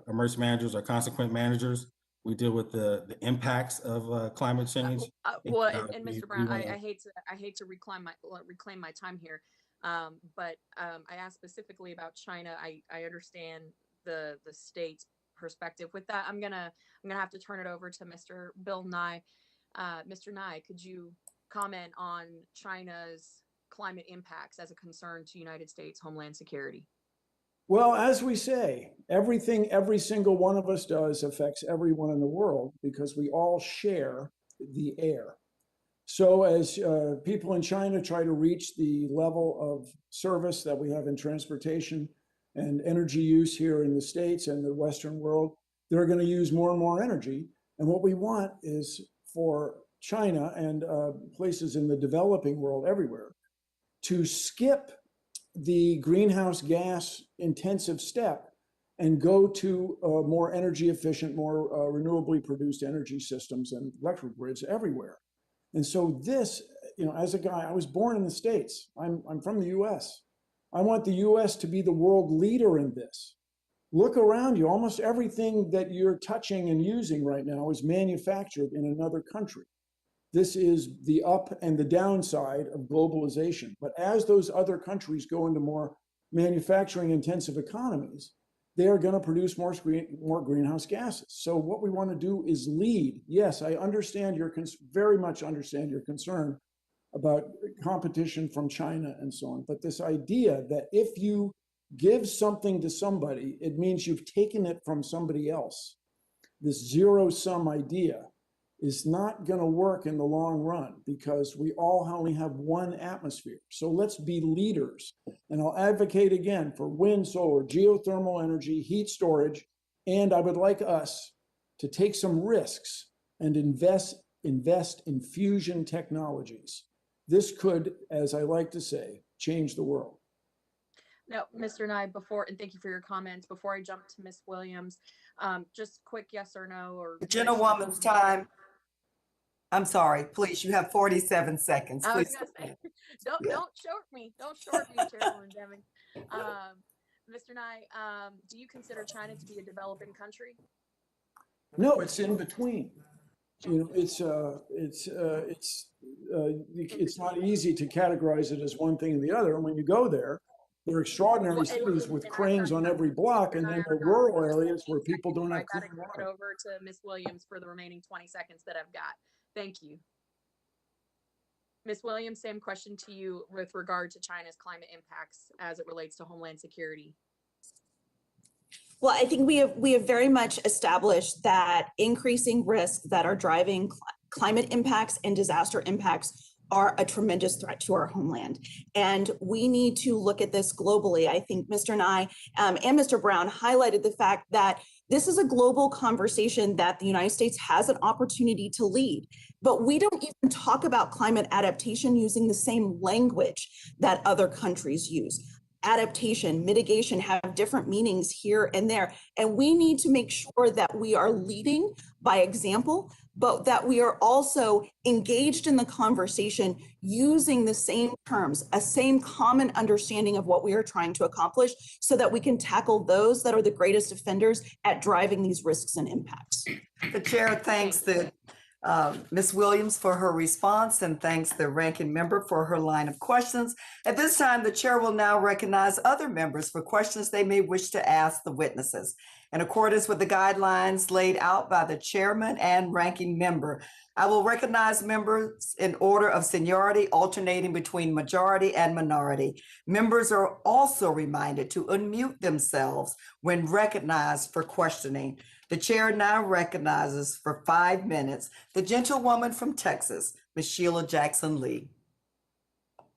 E: emergency managers are consequent managers. We deal with the impacts of climate change.
B: And Mr. Brown, I hate to reclaim my time here, but I asked specifically about China. I understand the state's perspective. With that, I'm gonna have to turn it over to Mr. Bill Nye. Mr. Nye, could you comment on China's climate impacts as a concern to United States Homeland Security?
C: Well, as we say, everything every single one of us does affects everyone in the world because we all share the air. So as people in China try to reach the level of service that we have in transportation and energy use here in the States and the Western world, they're going to use more and more energy. And what we want is for China and places in the developing world everywhere to skip the greenhouse gas intensive step and go to more energy efficient, more renewably produced energy systems and electric grids everywhere. And so this, as a guy, I was born in the States. I'm from the US. I want the US to be the world leader in this. Look around you. Almost everything that you're touching and using right now is manufactured in another country. This is the up and the downside of globalization. But as those other countries go into more manufacturing intensive economies, they are going to produce more greenhouse gases. So what we want to do is lead. Yes, I understand very much understand your concern about competition from China and so on. But this idea that if you give something to somebody, it means you've taken it from somebody else. This zero-sum idea is not going to work in the long run because we all only have one atmosphere. So let's be leaders. And I'll advocate again for wind, solar, geothermal energy, heat storage. And I would like us to take some risks and invest in fusion technologies. This could, as I like to say, change the world.
B: No, Mr. Nye, and thank you for your comments. Before I jump to Ms. Williams, just quick yes or no, or
A: Gentlewoman's time. I'm sorry, please, you have 47 seconds.
B: I was
A: Please.
B: gonna say, don't short me, Chairwoman Deming. Mr. Nye, do you consider China to be a developing country?
C: No, it's in between. It's not easy to categorize it as one thing and the other. And when you go there, they're extraordinary cities with cranes on every block, and then the rural areas where people don't have clean water.
B: I gotta over to Ms. Williams for the remaining 20 seconds that I've got. Thank you. Ms. Williams, same question to you with regard to China's climate impacts as it relates to Homeland Security.
F: Well, I think we have very much established that increasing risks that are driving climate impacts and disaster impacts are a tremendous threat to our homeland. And we need to look at this globally. I think Mr. Nye and Mr. Brown highlighted the fact that this is a global conversation that the United States has an opportunity to lead. But we don't even talk about climate adaptation using the same language that other countries use. Adaptation, mitigation have different meanings here and there. And we need to make sure that we are leading by example, but that we are also engaged in the conversation using the same terms, a same common understanding of what we are trying to accomplish so that we can tackle those that are the greatest offenders at driving these risks and impacts.
A: The chair thanks Ms. Williams for her response and thanks the ranking member for her line of questions. At this time, the chair will now recognize other members for questions they may wish to ask the witnesses. In accordance with the guidelines laid out by the chairman and ranking member, I will recognize members in order of seniority, alternating between majority and minority. Members are also reminded to unmute themselves when recognized for questioning. The chair now recognizes for 5 minutes the gentlewoman from Texas, Ms. Sheila Jackson Lee.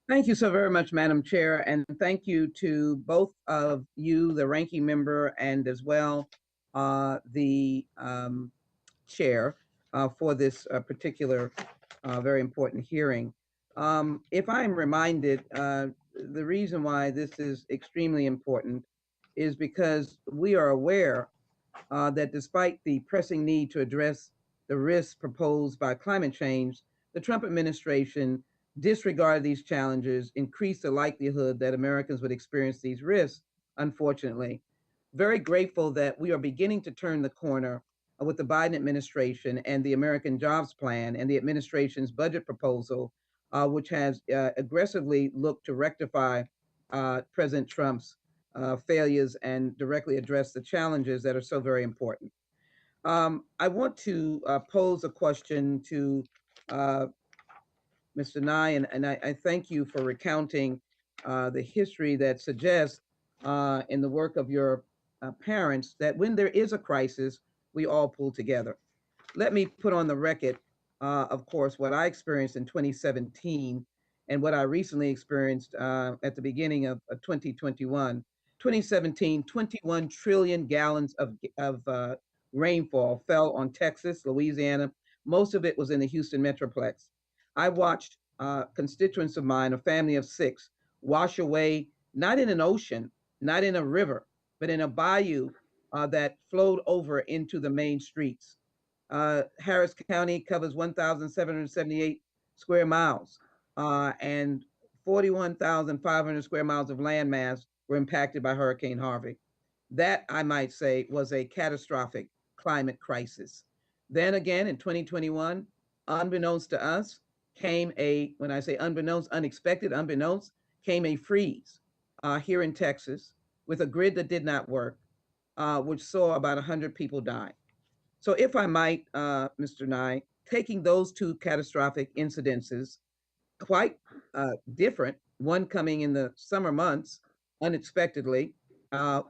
G: Thank you so very much, Madam Chair, and thank you to both of you, the ranking member, and as well the chair for this particular very important hearing. If I'm reminded, the reason why this is extremely important is because we are aware that despite the pressing need to address the risks proposed by climate change, the Trump administration disregarded these challenges, increased the likelihood that Americans would experience these risks, unfortunately. Very grateful that we are beginning to turn the corner with the Biden administration and the American Jobs Plan and the administration's budget proposal, which has aggressively looked to rectify President Trump's failures and directly address the challenges that are so very important. I want to pose a question to Mr. Nye, and I thank you for recounting the history that suggests in the work of your parents that when there is a crisis, we all pull together. Let me put on the record, of course, what I experienced in 2017 and what I recently experienced at the beginning of 2021. 2017, 21 trillion gallons of rainfall fell on Texas, Louisiana. Most of it was in the Houston Metroplex. I watched constituents of mine, a family of 6, wash away, not in an ocean, not in a river, but in a bayou that flowed over into the main streets. Harris County covers 1,778 square miles, and 41,500 square miles of landmass were impacted by Hurricane Harvey. That, I might say, was a catastrophic climate crisis. Then again, in 2021, unbeknownst to us, came a, when I say unbeknownst, unexpected, unbeknownst, came a freeze here in Texas with a grid that did not work, which saw about 100 people die. So if I might, Mr. Nye, taking those two catastrophic incidences, quite different, one coming in the summer months, unexpectedly,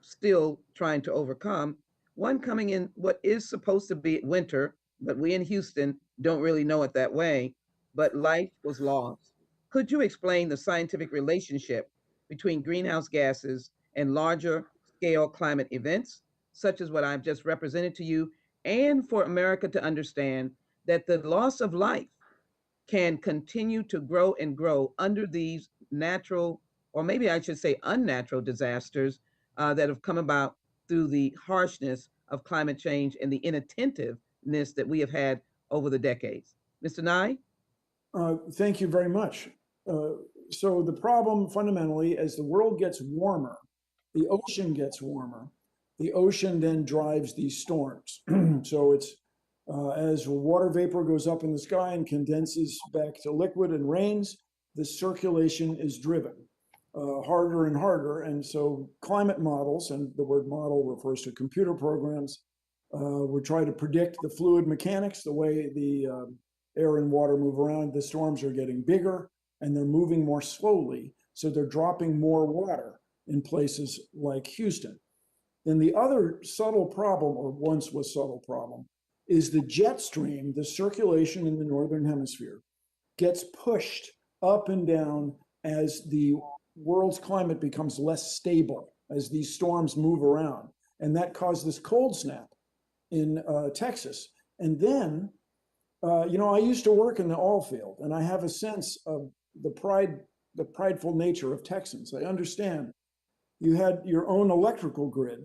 G: still trying to overcome, one coming in what is supposed to be winter, but we in Houston don't really know it that way, but life was lost. Could you explain the scientific relationship between greenhouse gases and larger scale climate events, such as what I've just represented to you, and for America to understand that the loss of life can continue to grow and grow under these natural, or maybe I should say unnatural disasters that have come about through the harshness of climate change and the inattentiveness that we have had over the decades. Mr. Nye?
C: Thank you very much. So the problem fundamentally, as the world gets warmer, the ocean gets warmer, the ocean then drives these storms. So it's as water vapor goes up in the sky and condenses back to liquid and rains, the circulation is driven harder and harder. And so climate models, and the word model refers to computer programs, we try to predict the fluid mechanics, the way the air and water move around. The storms are getting bigger and they're moving more slowly. So they're dropping more water in places like Houston. Then the other subtle problem, or once was subtle problem, is the jet stream, the circulation in the Northern Hemisphere, gets pushed up and down as the world's climate becomes less stable, as these storms move around. And that caused this cold snap in Texas. And then, you know, I used to work in the oil field, and I have a sense of the prideful nature of Texans. I understand you had your own electrical grid,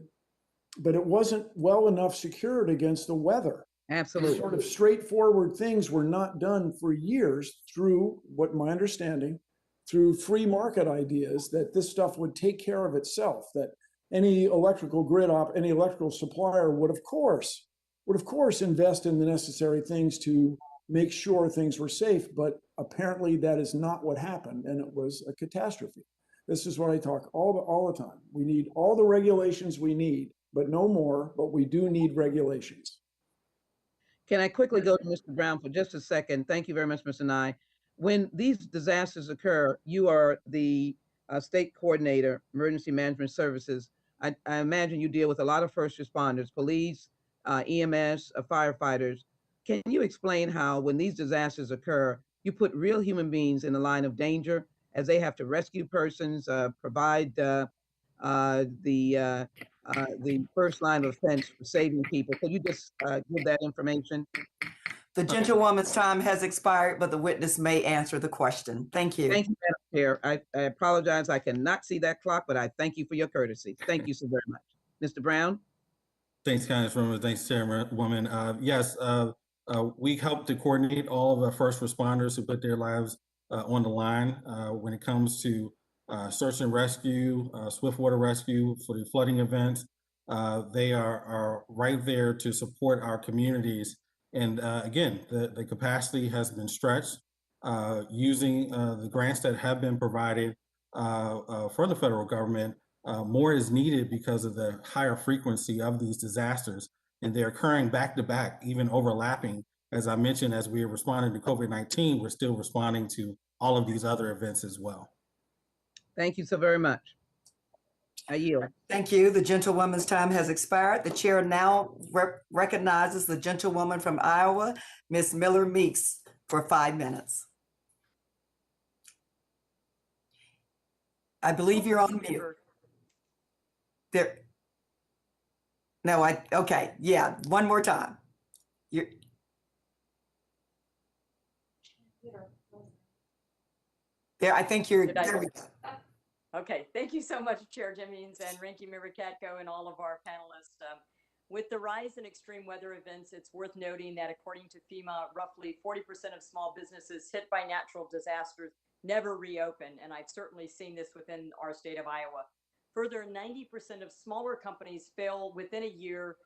C: but it wasn't well enough secured against the weather.
G: Absolutely.
C: Sort of straightforward things were not done for years through, what my understanding, through free market ideas that this stuff would take care of itself, that any electrical grid any electrical supplier would of course invest in the necessary things to make sure things were safe. But apparently that is not what happened, and it was a catastrophe. This is what I talk all the time. We need all the regulations we need, but no more, but we do need regulations.
G: Can I quickly go to Mr. Brown for just a second? Thank you very much, Mr. Nye. When these disasters occur, you are the state coordinator, emergency management services. I imagine you deal with a lot of first responders, police, EMS, firefighters. Can you explain how, when these disasters occur, you put real human beings in the line of danger as they have to rescue persons, provide the first line of defense for saving people? Could you just give that information?
A: The gentlewoman's time has expired, but the witness may answer the question. Thank you.
G: Thank you, Madam Chair. I apologize. I cannot see that clock, but I thank you for your courtesy. Thank you so very much. Mr. Brown?
E: Thanks, Congresswoman. Thanks, Chairwoman. Yes, we help to coordinate all of our first responders who put their lives on the line when it comes to search and rescue, swift water rescue for the flooding events. They are right there to support our communities. And again, the capacity has been stretched using the grants that have been provided for the federal government. more is needed because of the higher frequency of these disasters, and they're occurring back to back, even overlapping. As I mentioned, as we are responding to COVID-19, we're still responding to all of these other events as well.
G: Thank you so very much. I yield.
A: Thank you. The gentlewoman's time has expired. The chair now recognizes the gentlewoman from Iowa, Ms. Miller-Meeks, for 5 minutes. I believe you're on mute. There. No, okay, yeah, one more time. There, I think you're, there we go.
H: Okay, thank you so much, Chair Demings and Ranking Member Katko and all of our panelists. With the rise in extreme weather events, it's worth noting that according to FEMA, roughly 40% of small businesses hit by natural disasters never reopen, and I've certainly seen this within our state of Iowa. Further, 90% of smaller companies fail within a year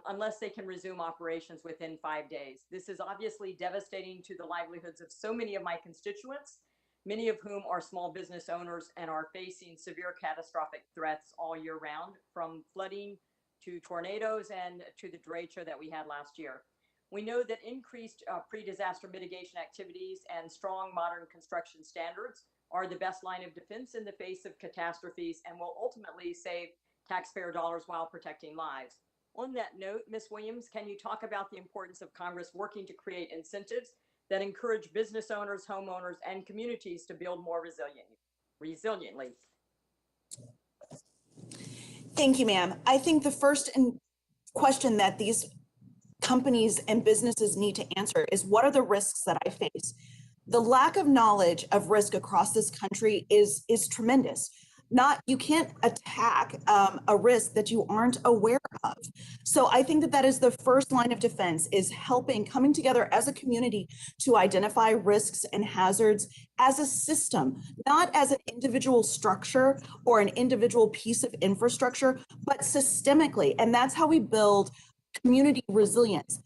H: unless they can resume operations within 5 days. This is obviously devastating to the livelihoods of so many of my constituents, many of whom are small business owners and are facing severe catastrophic threats all year round, from flooding to tornadoes and to the derecho that we had last year. We know that increased pre-disaster mitigation activities and strong modern construction standards are the best line of defense in the face of catastrophes and will ultimately save taxpayer dollars while protecting lives. On that note, Ms. Williams, can you talk about the importance of Congress working to create incentives that encourage business owners, homeowners, and communities to build more resiliently?
F: Thank you, ma'am. I think the first question that these companies and businesses need to answer is, what are the risks that I face? The lack of knowledge of risk across this country is tremendous. You can't attack a risk that you aren't aware of. So I think that is the first line of defense, is coming together as a community to identify risks and hazards as a system, not as an individual structure or an individual piece of infrastructure, but systemically. And that's how we build community resilience.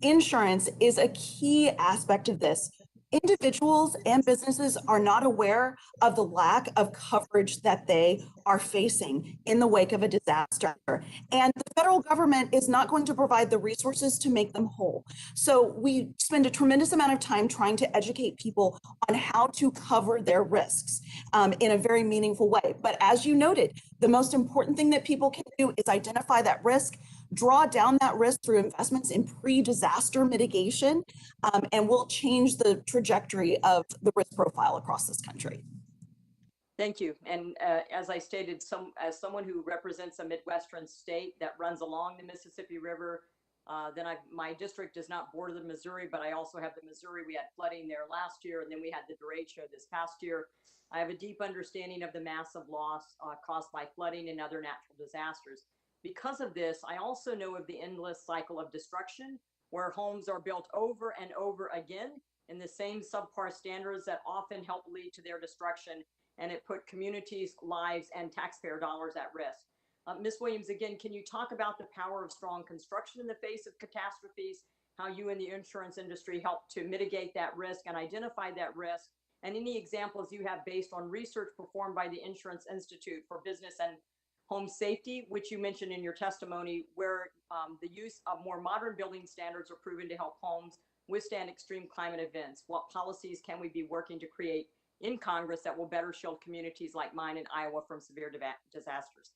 F: Insurance is a key aspect of this. Individuals and businesses are not aware of the lack of coverage that they are facing in the wake of a disaster. And the federal government is not going to provide the resources to make them whole. So we spend a tremendous amount of time trying to educate people on how to cover their risks in a very meaningful way. But as you noted, the most important thing that people can do is identify that risk, draw down that risk through investments in pre-disaster mitigation, and we'll change the trajectory of the risk profile across this country.
H: Thank you. And as I stated, as someone who represents a Midwestern state that runs along the Mississippi River, my district does not border the Missouri, but I also have the Missouri. We had flooding there last year, and then we had the derecho this past year. I have a deep understanding of the massive loss caused by flooding and other natural disasters. Because of this, I also know of the endless cycle of destruction, where homes are built over and over again in the same subpar standards that often help lead to their destruction, and it put communities' lives and taxpayer dollars at risk. Ms. Williams, again, can you talk about the power of strong construction in the face of catastrophes, how you in the insurance industry help to mitigate that risk and identify that risk, and any examples you have based on research performed by the Insurance Institute for Business and Home Safety, which you mentioned in your testimony, where the use of more modern building standards are proven to help homes withstand extreme climate events? What policies can we be working to create in Congress that will better shield communities like mine in Iowa from severe disasters?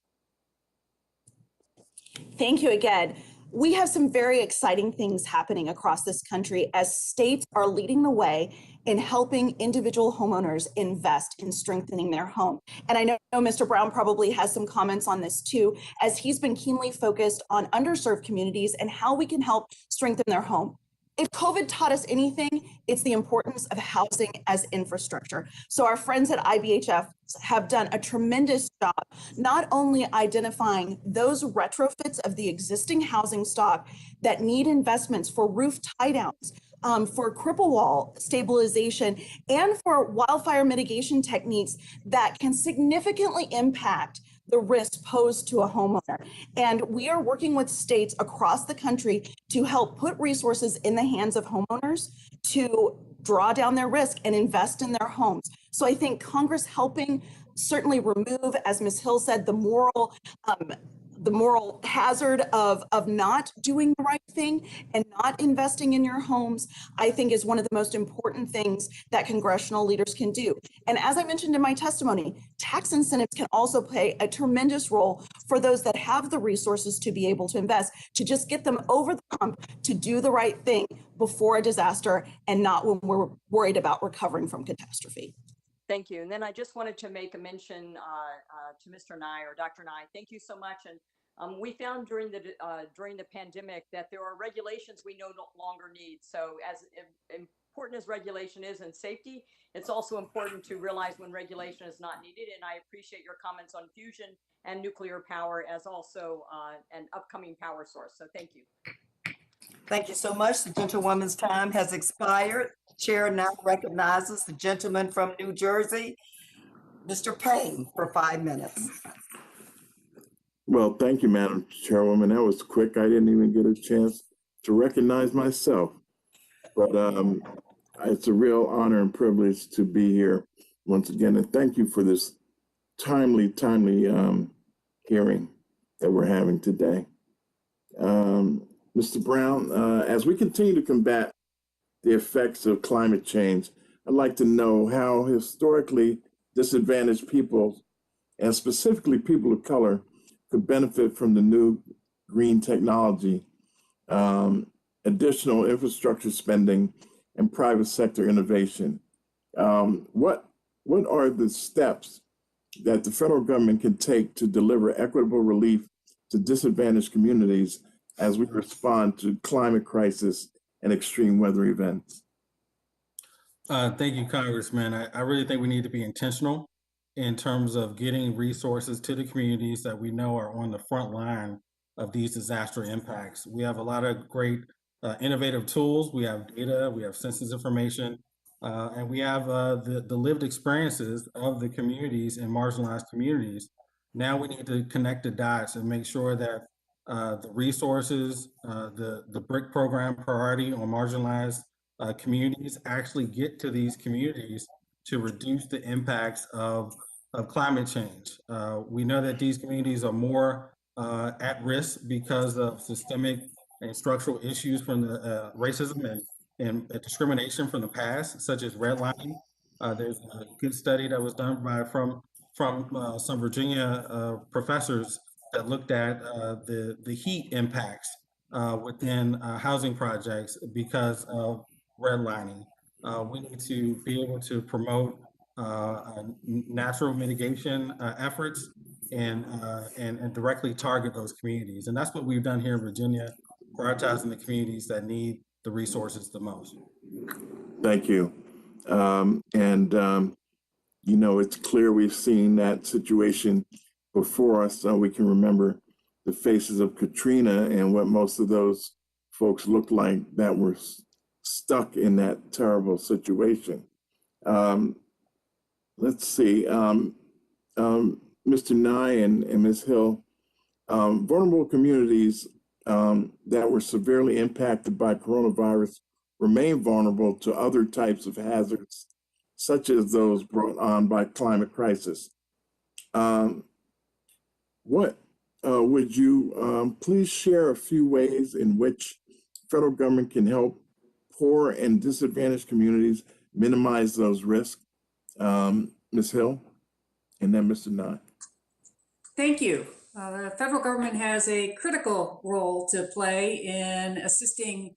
F: Thank you again. We have some very exciting things happening across this country as states are leading the way in helping individual homeowners invest in strengthening their home. And I know Mr. Brown probably has some comments on this too, as he's been keenly focused on underserved communities and how we can help strengthen their home. If COVID taught us anything, it's the importance of housing as infrastructure. So our friends at IBHF have done a tremendous job, not only identifying those retrofits of the existing housing stock that need investments for roof tie downs, for cripple wall stabilization, and for wildfire mitigation techniques that can significantly impact the risk posed to a homeowner. And we are working with states across the country to help put resources in the hands of homeowners to draw down their risk and invest in their homes. So I think Congress helping certainly remove, as Ms. Hill said, the moral hazard of not doing the right thing and not investing in your homes, I think is one of the most important things that congressional leaders can do. And as I mentioned in my testimony, tax incentives can also play a tremendous role for those that have the resources to be able to invest, to just get them over the hump, to do the right thing before a disaster and not when we're worried about recovering from catastrophe.
H: Thank you. And then I just wanted to make a mention to Mr. Nye or Dr. Nye. Thank you so much. And we found during the pandemic that there are regulations we no longer need. So as important as regulation is in safety, it's also important to realize when regulation is not needed. And I appreciate your comments on fusion and nuclear power as also an upcoming power source. So thank you.
A: Thank you so much. The gentlewoman's time has expired. Chair now recognizes the gentleman from New Jersey, Mr. Payne, for 5 minutes.
I: Well, thank you, Madam Chairwoman. That was quick. I didn't even get a chance to recognize myself. But it's a real honor and privilege to be here once again. And thank you for this timely hearing that we're having today. Mr. Brown, as we continue to combat the effects of climate change, I'd like to know how historically disadvantaged people, and specifically people of color, could benefit from the new green technology, additional infrastructure spending, and private sector innovation. What are the steps that the federal government can take to deliver equitable relief to disadvantaged communities as we respond to climate crisis and extreme weather events?
E: Thank you, Congressman. I really think we need to be intentional in terms of getting resources to the communities that we know are on the front line of these disaster impacts. We have a lot of great innovative tools. We have data, we have census information, and we have the lived experiences of the communities and marginalized communities. Now we need to connect the dots and make sure that the resources, the BRIC program priority on marginalized communities actually get to these communities to reduce the impacts of climate change. We know that these communities are more at risk because of systemic and structural issues from the racism and discrimination from the past, such as redlining. There's a good study that was done from some Virginia professors that looked at the heat impacts within housing projects because of redlining. We need to be able to promote natural mitigation efforts and directly target those communities. And that's what we've done here in Virginia, prioritizing the communities that need the resources the most.
I: Thank you. You know, it's clear we've seen that situation before us. We can remember the faces of Katrina and what most of those folks looked like that were stuck in that terrible situation. Let's see, Mr. Nye and Ms. Hill, vulnerable communities that were severely impacted by coronavirus remain vulnerable to other types of hazards, such as those brought on by climate crisis. Would you please share a few ways in which federal government can help poor and disadvantaged communities minimize those risks? Ms. Hill, and then Mr. Nye.
D: Thank you. The federal government has a critical role to play in assisting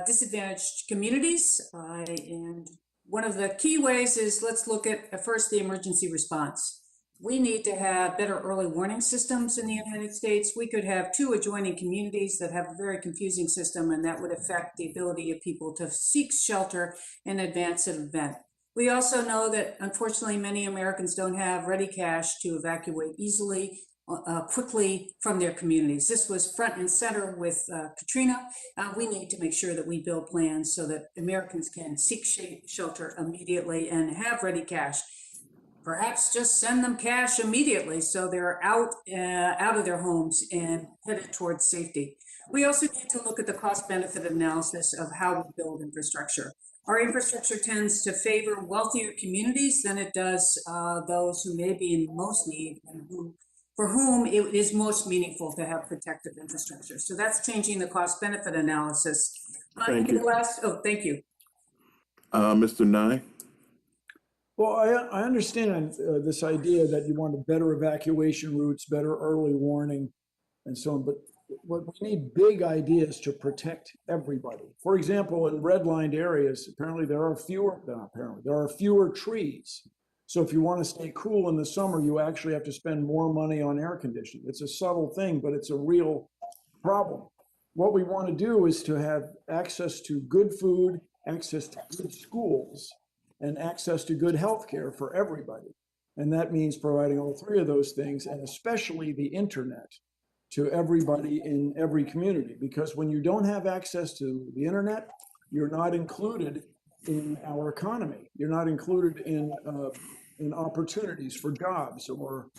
D: disadvantaged communities. And one of the key ways is, let's look at first the emergency response. We need to have better early warning systems in the United States. We could have 2 adjoining communities that have a very confusing system, and that would affect the ability of people to seek shelter in advance of an event. We also know that, unfortunately, many Americans don't have ready cash to evacuate easily, quickly from their communities. This was front and center with Katrina. We need to make sure that we build plans so that Americans can seek shelter immediately and have ready cash. Perhaps just send them cash immediately so they're out of their homes and headed towards safety. We also need to look at the cost-benefit analysis of how we build infrastructure. our infrastructure tends to favor wealthier communities than it does those who may be in most need and for whom it is most meaningful to have protective infrastructure. So that's changing the cost-benefit analysis.
I: Thank you.
D: Thank you.
I: Mr. Nye?
C: Well, I understand this idea that you want better evacuation routes, better early warning, and so on, but what we need big ideas to protect everybody. For example, in redlined areas, apparently there are fewer trees. So if you want to stay cool in the summer, you actually have to spend more money on air conditioning. It's a subtle thing, but it's a real problem. What we want to do is to have access to good food, access to good schools, and access to good health care for everybody. And that means providing all three of those things, and especially the internet to everybody in every community. Because when you don't have access to the internet, you're not included in our economy. You're not included in opportunities for jobs or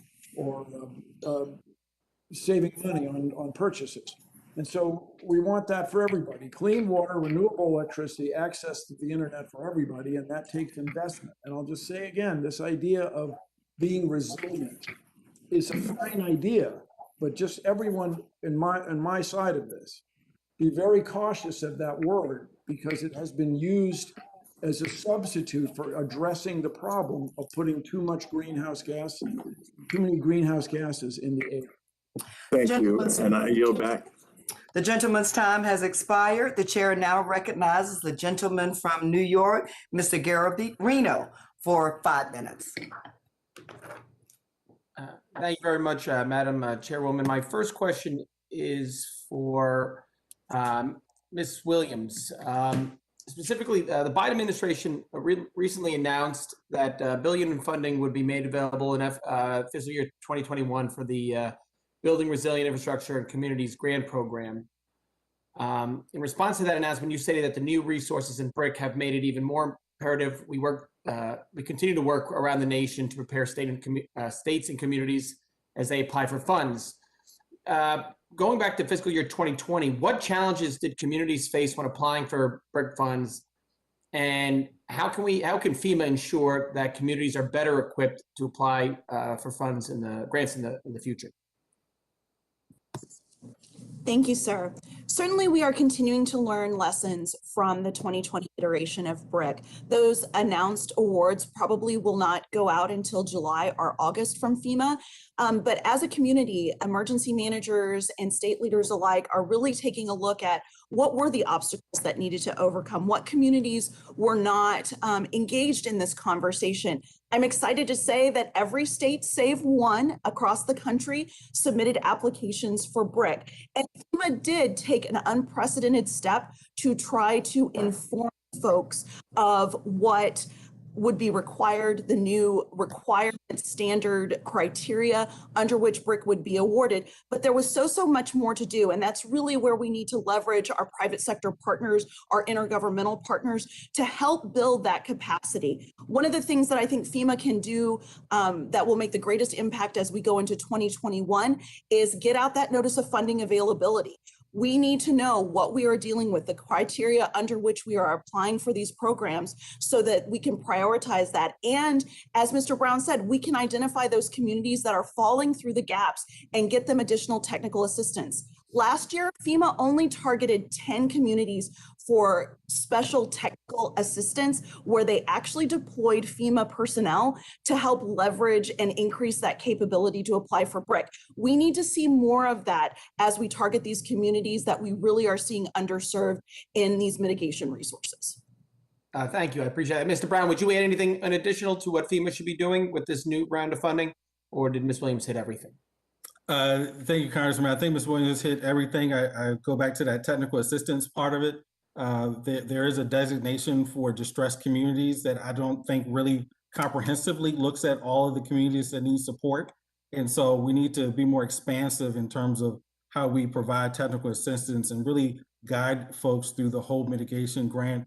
C: saving money on purchases. And so we want that for everybody. Clean water, renewable electricity, access to the internet for everybody, and that takes investment. And I'll just say again, this idea of being resilient is a fine idea, but just everyone in my side of this, be very cautious of that word because it has been used as a substitute for addressing the problem of putting too many greenhouse gases in the air.
I: Thank you, and I yield back.
A: The gentleman's time has expired. The chair now recognizes the gentleman from New York, Mr. Garabireno, for 5 minutes.
J: Thank you very much, Madam Chairwoman. My first question is for Ms. Williams. Specifically, the Biden administration recently announced that $1 billion in funding would be made available in fiscal year 2021 for the Building Resilient Infrastructure and Communities Grant Program. In response to that announcement, you stated that the new resources in BRIC have made it even more imperative. We continue to work around the nation to prepare states and communities as they apply for funds. Going back to fiscal year 2020, what challenges did communities face when applying for BRIC funds? And how can FEMA ensure that communities are better equipped to apply for funds and the grants in the future?
F: Thank you, sir. Certainly, we are continuing to learn lessons from the 2020 iteration of BRIC. Those announced awards probably will not go out until July or August from FEMA. But as a community, emergency managers and state leaders alike are really taking a look at what were the obstacles that needed to overcome, what communities were not engaged in this conversation. I'm excited to say that every state save one across the country submitted applications for BRIC. And FEMA did take an unprecedented step to try to inform folks of what would be required, the new requirement standard criteria under which BRIC would be awarded. But there was so much more to do. And that's really where we need to leverage our private sector partners, our intergovernmental partners to help build that capacity. One of the things that I think FEMA can do that will make the greatest impact as we go into 2021 is get out that notice of funding availability. We need to know what we are dealing with, the criteria under which we are applying for these programs so that we can prioritize that. And as Mr. Brown said, we can identify those communities that are falling through the gaps and get them additional technical assistance. Last year, FEMA only targeted 10 communities for special technical assistance where they actually deployed FEMA personnel to help leverage and increase that capability to apply for BRIC. We need to see more of that as we target these communities that we really are seeing underserved in these mitigation resources.
J: Thank you, I appreciate it. Mr. Brown, would you add anything additional to what FEMA should be doing with this new round of funding, or did Ms. Williams hit everything?
E: Thank you, Congressman. I think Ms. Williams hit everything. I go back to that technical assistance part of it. There is a designation for distressed communities that I don't think really comprehensively looks at all of the communities that need support. And so we need to be more expansive in terms of how we provide technical assistance and really guide folks through the whole mitigation grant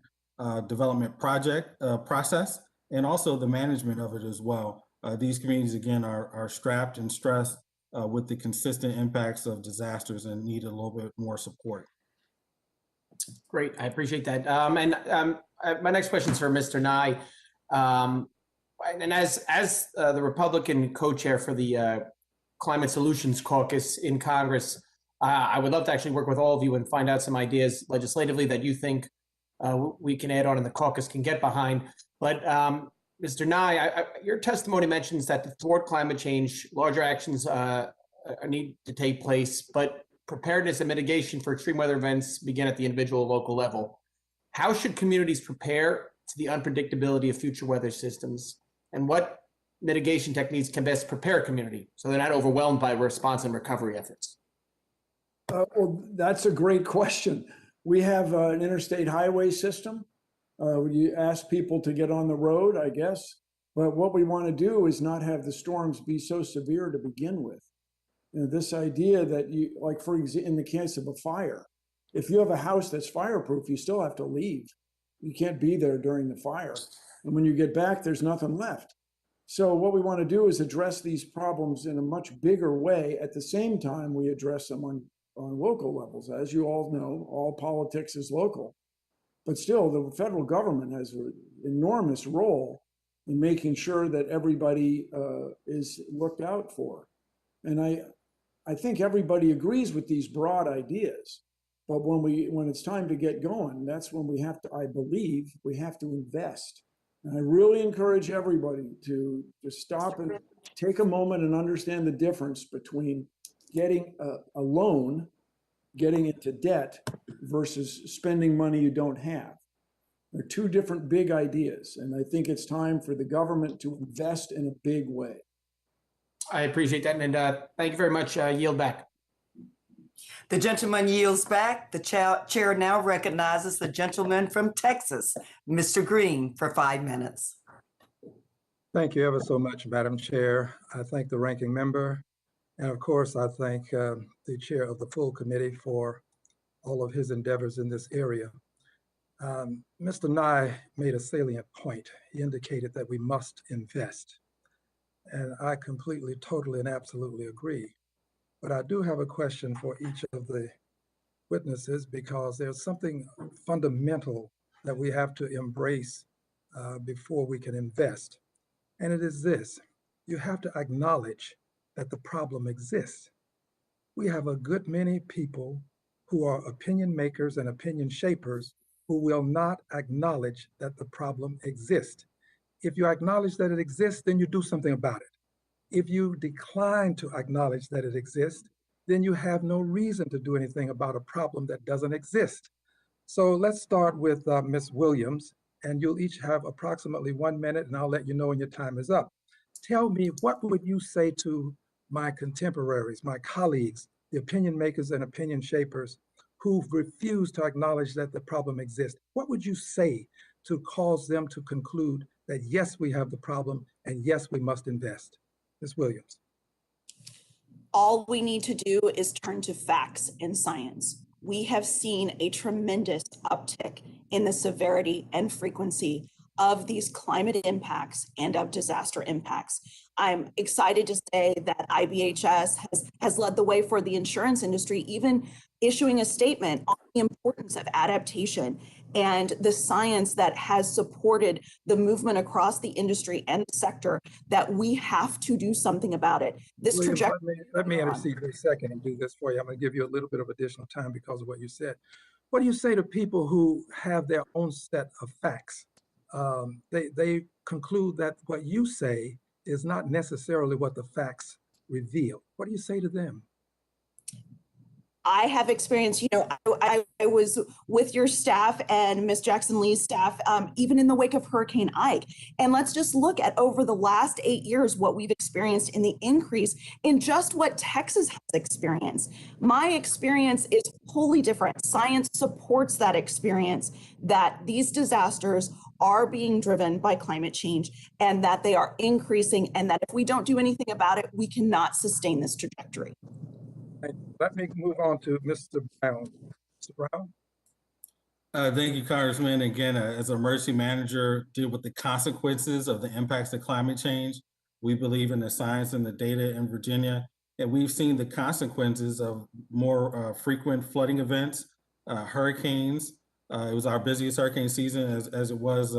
E: development project process, and also the management of it as well. These communities, again, are strapped and stressed with the consistent impacts of disasters and need a little bit more support.
J: Great, I appreciate that. My next question is for Mr. Nye. And as the Republican co-chair for the Climate Solutions Caucus in Congress, I would love to actually work with all of you and find out some ideas legislatively that you think we can add on and the caucus can get behind. But Mr. Nye, your testimony mentions that to thwart climate change, larger actions need to take place, but preparedness and mitigation for extreme weather events begin at the individual local level. How should communities prepare to the unpredictability of future weather systems? And what mitigation techniques can best prepare a community so they're not overwhelmed by response and recovery efforts?
C: Well, that's a great question. We have an interstate highway system. You ask people to get on the road, I guess. But what we want to do is not have the storms be so severe to begin with. You know, this idea that you, like for example, in the case of a fire, if you have a house that's fireproof, you still have to leave. You can't be there during the fire. And when you get back, there's nothing left. So what we want to do is address these problems in a much bigger way. At the same time, we address them on local levels. As you all know, all politics is local. But still, the federal government has an enormous role in making sure that everybody is looked out for. And I think everybody agrees with these broad ideas. But when it's time to get going, that's when we have to, I believe, we have to invest. And I really encourage everybody to stop and take a moment and understand the difference between getting a loan, getting into debt, versus spending money you don't have. They're two different big ideas. And I think it's time for the government to invest in a big way.
J: I appreciate that. And thank you very much. Yield back.
A: The gentleman yields back. The chair now recognizes the gentleman from Texas, Mr. Green, for 5 minutes.
K: Thank you ever so much, Madam Chair. I thank the ranking member. And of course, I thank the chair of the full committee for all of his endeavors in this area. Mr. Nye made a salient point. He indicated that we must invest. And I completely, totally, and absolutely agree. But I do have a question for each of the witnesses because there's something fundamental that we have to embrace before we can invest. And it is this: you have to acknowledge that the problem exists. We have a good many people who are opinion makers and opinion shapers who will not acknowledge that the problem exists. If you acknowledge that it exists, then you do something about it. If you decline to acknowledge that it exists, then you have no reason to do anything about a problem that doesn't exist. So let's start with Ms. Williams, and you'll each have approximately 1 minute, and I'll let you know when your time is up. Tell me, what would you say to my contemporaries, my colleagues, the opinion makers and opinion shapers who've refused to acknowledge that the problem exists? What would you say to cause them to conclude that yes, we have the problem, and yes, we must invest? Ms. Williams.
F: All we need to do is turn to facts and science. We have seen a tremendous uptick in the severity and frequency of these climate impacts and of disaster impacts. I'm excited to say that IBHS has led the way for the insurance industry, even issuing a statement on the importance of adaptation and the science that has supported the movement across the industry and the sector that we have to do something about it. This
K: Williams,
F: trajectory.
K: let me intercede for a second and do this for you. I'm going to give you a little bit of additional time because of what you said. What do you say to people who have their own set of facts? They conclude that what you say is not necessarily what the facts reveal. What do you say to them?
F: I have experience, I was with your staff and Ms. Jackson Lee's staff, even in the wake of Hurricane Ike. And let's just look at over the last 8 years, what we've experienced in the increase in just what Texas has experienced. My experience is wholly different. Science supports that experience, that these disasters are being driven by climate change and that they are increasing, and that if we don't do anything about it, we cannot sustain this trajectory.
K: Let me move on to Mr. Brown. Mr. Brown?
E: Thank you, Congressman. Again, as an emergency manager, deal with the consequences of the impacts of climate change. We believe in the science and the data in Virginia, and we've seen the consequences of more frequent flooding events, hurricanes, It was our busiest hurricane season as it was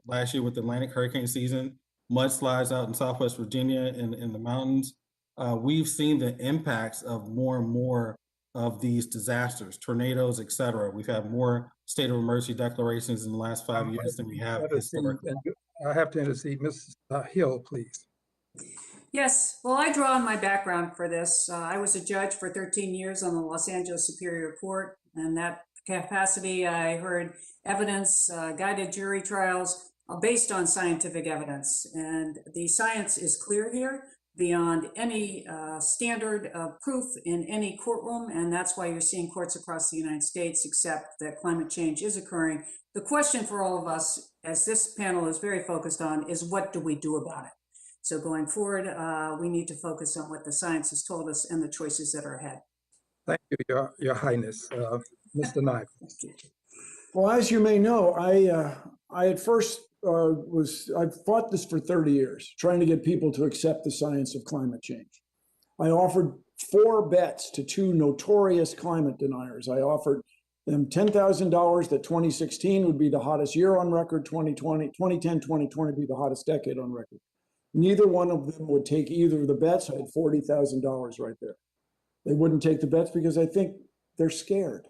E: last year with the Atlantic hurricane season. Mudslides out in Southwest Virginia in the mountains. We've seen the impacts of more and more of these disasters, tornadoes, et cetera. We've had more state of emergency declarations in the last 5 years than we have historically.
K: I have to intercede. Ms. Hill, please.
D: Yes, well, I draw on my background for this. I was a judge for 13 years on the Los Angeles Superior Court. In that capacity, I heard evidence, guided jury trials based on scientific evidence. And the science is clear here beyond any standard of proof in any courtroom. And that's why you're seeing courts across the United States accept that climate change is occurring. The question for all of us, as this panel is very focused on, is what do we do about it? So going forward, we need to focus on what the science has told us and the choices that are ahead.
K: Thank you, Your Highness. Mr. Knight.
C: Well, as you may know, I at first I've fought this for 30 years, trying to get people to accept the science of climate change. I offered 4 bets to 2 notorious climate deniers. I offered them $10,000 that 2016 would be the hottest year on record, 2010, 2020 be the hottest decade on record. Neither one of them would take either of the bets. I had $40,000 right there. They wouldn't take the bets because I think they're scared.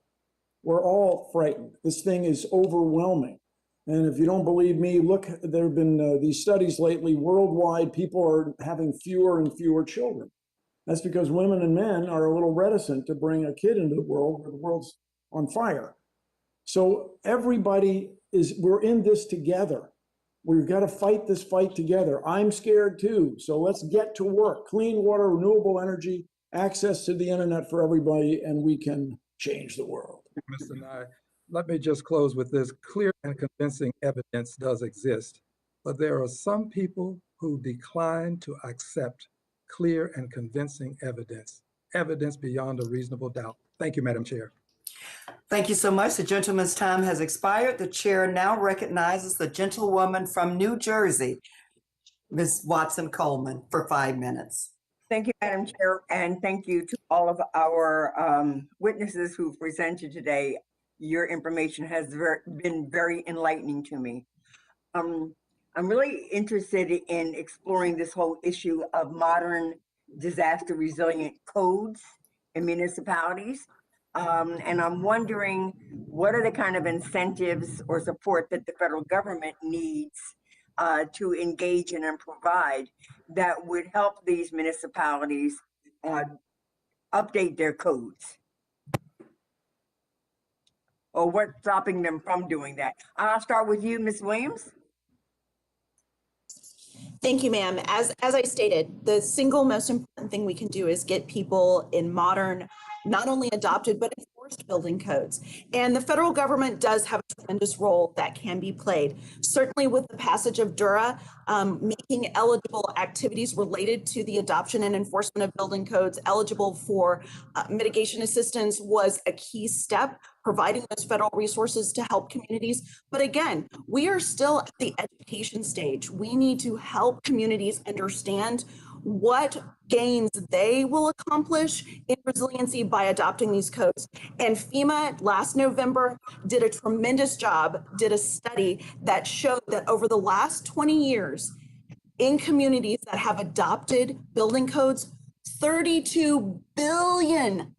C: We're all frightened. This thing is overwhelming. And if you don't believe me, look, there have been these studies lately worldwide, people are having fewer and fewer children. That's because women and men are a little reticent to bring a kid into the world where the world's on fire. So everybody we're in this together. We've got to fight this fight together. I'm scared too. So let's get to work. Clean water, renewable energy, access to the internet for everybody, and we can change the world.
K: Mr. Nye, let me just close with this. Clear and convincing evidence does exist, but there are some people who decline to accept clear and convincing evidence beyond a reasonable doubt. Thank you, Madam Chair.
A: Thank you so much. The gentleman's time has expired. The chair now recognizes the gentlewoman from New Jersey, Ms. Watson Coleman, for 5 minutes.
L: Thank you, Madam Chair, and thank you to all of our witnesses who presented today. Your information has been very enlightening to me. I'm really interested in exploring this whole issue of modern disaster resilient codes in municipalities. And I'm wondering, what are the kind of incentives or support that the federal government needs to engage in and provide that would help these municipalities update their codes? Or what's stopping them from doing that? I'll start with you, Ms. Williams.
F: Thank you, ma'am. As I stated, the single most important thing we can do is get people in modern, not only adopted, but enforced building codes. And the federal government does have a tremendous role that can be played. Certainly with the passage of DURA, making eligible activities related to the adoption and enforcement of building codes eligible for mitigation assistance was a key step, providing those federal resources to help communities. But again, we are still at the education stage. We need to help communities understand what gains they will accomplish in resiliency by adopting these codes. And FEMA last November did a tremendous job, did a study that showed that over the last 20 years in communities that have adopted building codes, $32 billion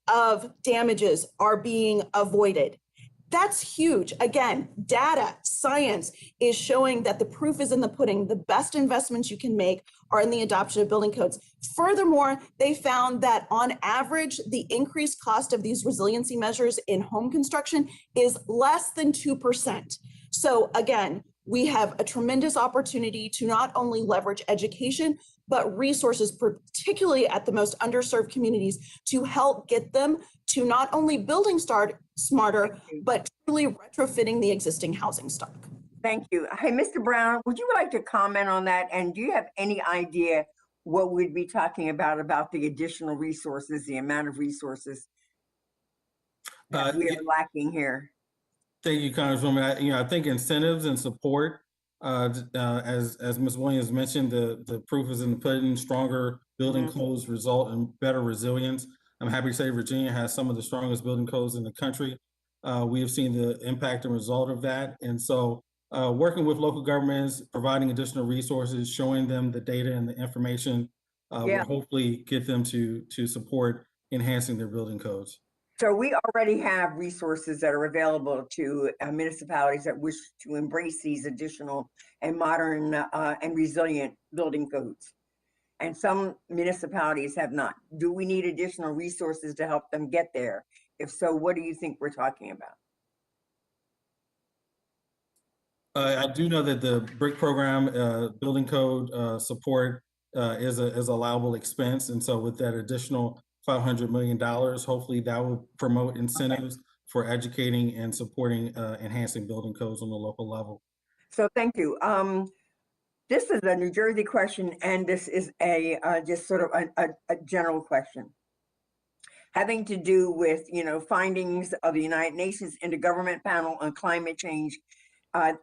F: of damages are being avoided. That's huge. Again, data, science is showing that the proof is in the pudding. The best investments you can make are in the adoption of building codes. Furthermore, they found that on average, the increased cost of these resiliency measures in home construction is less than 2%. So again, we have a tremendous opportunity to not only leverage education, but resources, particularly at the most underserved communities, to help get them to not only building smarter, but truly retrofitting the existing housing stock.
L: Thank you. Hey, Mr. Brown, would you like to comment on that? And do you have any idea what we'd be talking about the additional resources, the amount of resources that we are lacking here?
E: Thank you, Congresswoman. I think incentives and support, as Ms. Williams mentioned, the proof is in the pudding. Stronger building codes result in better resilience. I'm happy to say Virginia has some of the strongest building codes in the country. we have seen the impact and result of that. And so working with local governments, providing additional resources, showing them the data and the information will hopefully get them to support enhancing their building codes.
L: So we already have resources that are available to municipalities that wish to embrace these additional and modern and resilient building codes. And some municipalities have not. Do we need additional resources to help them get there? If so, what do you think we're talking about?
E: I do know that the BRIC program, building code support is a allowable expense. And so with that additional $500 million, hopefully that will promote incentives for educating and supporting enhancing building codes on the local level.
L: So thank you. This is a New Jersey question, and this is a just sort of a general question having to do with, you know, findings of the United Nations Intergovernmental Panel on Climate Change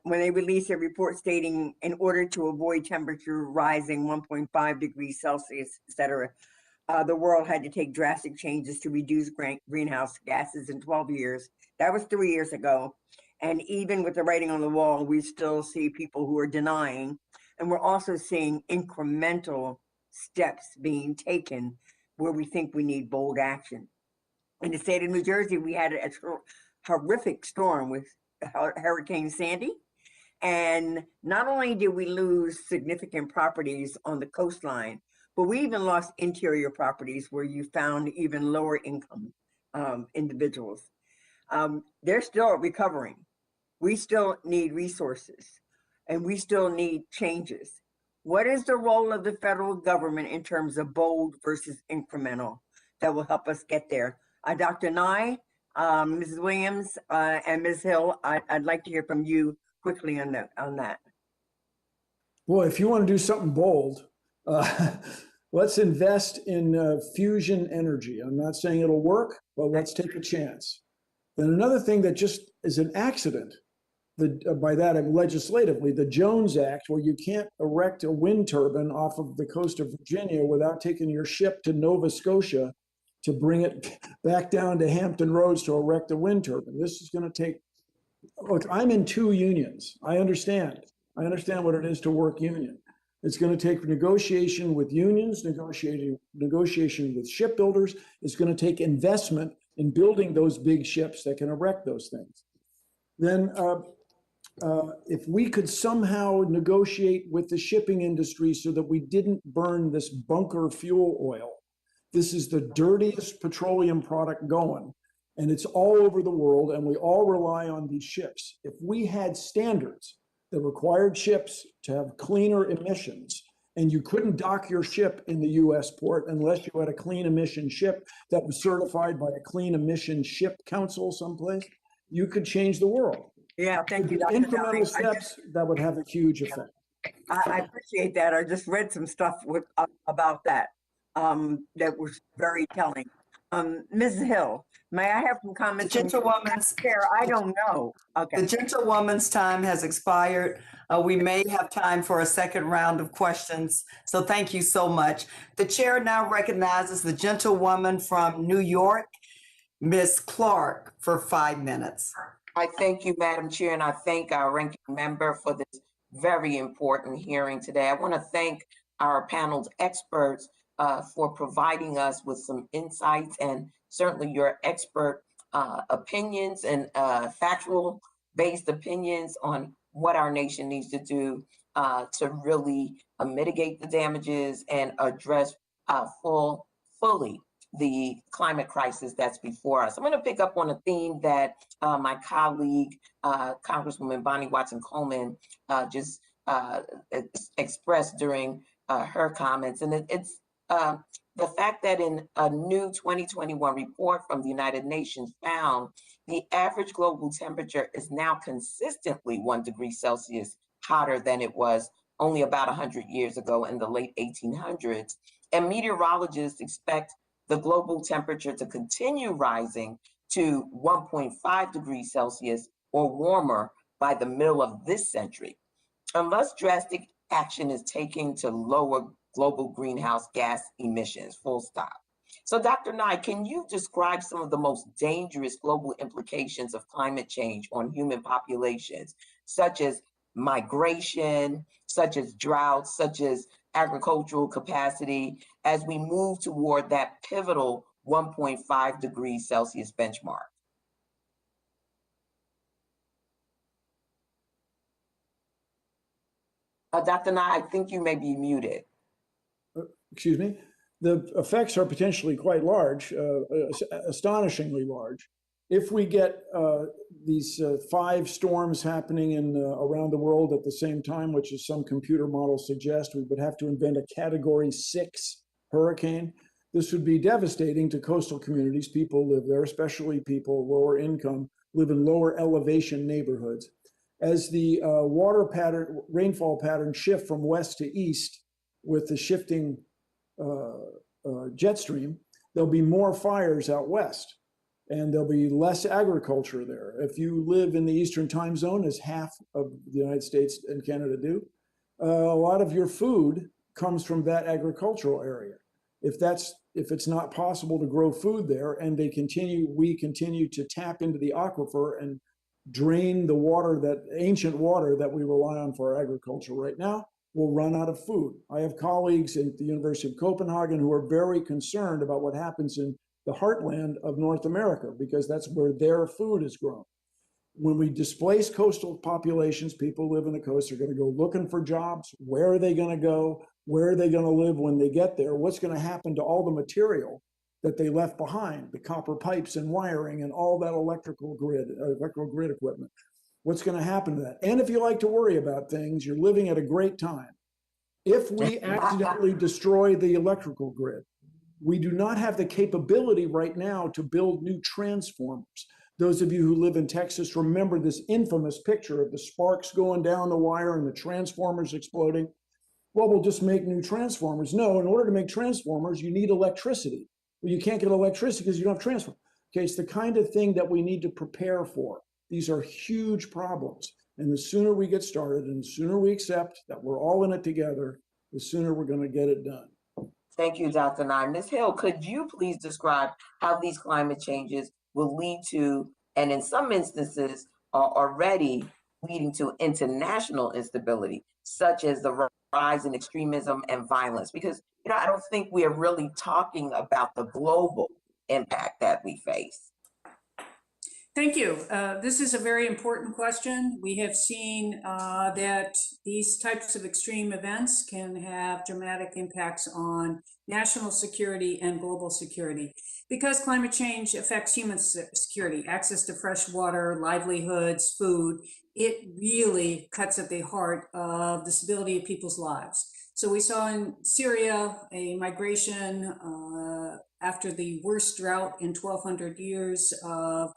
L: when they released a report stating in order to avoid temperature rising 1.5 degrees Celsius, et cetera, the world had to take drastic changes to reduce greenhouse gases in 12 years. That was 3 years ago. And even with the writing on the wall, we still see people who are denying. And we're also seeing incremental steps being taken where we think we need bold action. In the state of New Jersey, we had a horrific storm with Hurricane Sandy. And not only did we lose significant properties on the coastline, but we even lost interior properties where you found even lower income individuals. They're still recovering. We still need resources and we still need changes. What is the role of the federal government in terms of bold versus incremental that will help us get there? Dr. Nye, Mrs. Williams, and Ms. Hill, I'd like to hear from you quickly on that.
C: Boy, if you want to do something bold, let's invest in fusion energy. I'm not saying it'll work, but let's take a chance. Then another thing that just is an accident, by that I'm legislatively, the Jones Act, where you can't erect a wind turbine off of the coast of Virginia without taking your ship to Nova Scotia to bring it back down to Hampton Roads to erect a wind turbine. This is going to take, look, I'm in 2 unions. I understand what it is to work union. It's going to take negotiation with unions, negotiation with shipbuilders. It's going to take investment in building those big ships that can erect those things. Then if we could somehow negotiate with the shipping industry so that we didn't burn this bunker fuel oil. This is the dirtiest petroleum product going, and it's all over the world, and we all rely on these ships. If we had standards that required ships to have cleaner emissions, and you couldn't dock your ship in the US port unless you had a clean emission ship that was certified by a clean emission ship council someplace, you could change the world.
L: Yeah, thank you, Dr.
C: Incremental steps that would have a huge effect.
L: I appreciate that. I just read some stuff about that that was very telling. Ms. Hill, may I have some comments?
A: The gentlewoman's
L: chair, I don't know. Okay.
A: The gentlewoman's time has expired. We may have time for a second round of questions. So thank you so much. The chair now recognizes the gentlewoman from New York, Ms. Clark, for 5 minutes.
M: I thank you, Madam Chair, and I thank our ranking member for this very important hearing today. I want to thank our panel's experts for providing us with some insights and certainly your expert opinions and factual-based opinions on what our nation needs to do to really mitigate the damages and address fully the climate crisis that's before us. I'm going to pick up on a theme that my colleague, Congresswoman Bonnie Watson Coleman, just expressed during her comments. And it's the fact that in a new 2021 report from the United Nations found the average global temperature is now consistently 1 degree Celsius hotter than it was only about 100 years ago in the late 1800s. And meteorologists expect the global temperature to continue rising to 1.5 degrees Celsius or warmer by the middle of this century, unless drastic action is taken to lower global greenhouse gas emissions, full stop. So Dr. Nye, can you describe some of the most dangerous global implications of climate change on human populations, such as migration, such as droughts, such as agricultural capacity, as we move toward that pivotal 1.5 degrees Celsius benchmark? Dr. Nye, I think you may be muted.
C: Excuse me. The effects are potentially quite large, astonishingly large. If we get these 5 storms happening in around the world at the same time, which is some computer models suggest, we would have to invent a Category 6 hurricane. This would be devastating to coastal communities. People live there, especially people lower income, live in lower elevation neighborhoods. As the water pattern, rainfall patterns shift from west to east with the shifting jet stream, there'll be more fires out west, and there'll be less agriculture there. If you live in the Eastern time zone, as half of the United States and Canada do, a lot of your food comes from that agricultural area. If it's not possible to grow food there, and we continue to tap into the aquifer and drain the water, that ancient water that we rely on for our agriculture right now, we'll run out of food. I have colleagues at the University of Copenhagen who are very concerned about what happens in the heartland of North America, because that's where their food is grown. When we displace coastal populations, people live in the coast are going to go looking for jobs. Where are they going to go? Where are they going to live when they get there? What's going to happen to all the material that they left behind, the copper pipes and wiring and all that electrical grid equipment? What's going to happen to that? And if you like to worry about things, you're living at a great time. If we accidentally destroy the electrical grid, we do not have the capability right now to build new transformers. Those of you who live in Texas remember this infamous picture of the sparks going down the wire and the transformers exploding. Well, we'll just make new transformers. No, in order to make transformers, you need electricity. Well, you can't get electricity because you don't have transformers. Okay, it's the kind of thing that we need to prepare for. These are huge problems. And the sooner we get started and the sooner we accept that we're all in it together, the sooner we're going to get it done.
M: Thank you, Dr. Nye. Ms. Hill, could you please describe how these climate changes will lead to, and in some instances are already leading to, international instability, such as the rise in extremism and violence? Because, I don't think we are really talking about the global impact that we face.
D: Thank you. This is a very important question. We have seen that these types of extreme events can have dramatic impacts on national security and global security. Because climate change affects human security, access to fresh water, livelihoods, food, it really cuts at the heart of the stability of people's lives. So we saw in Syria a migration after the worst drought in 1,200 years of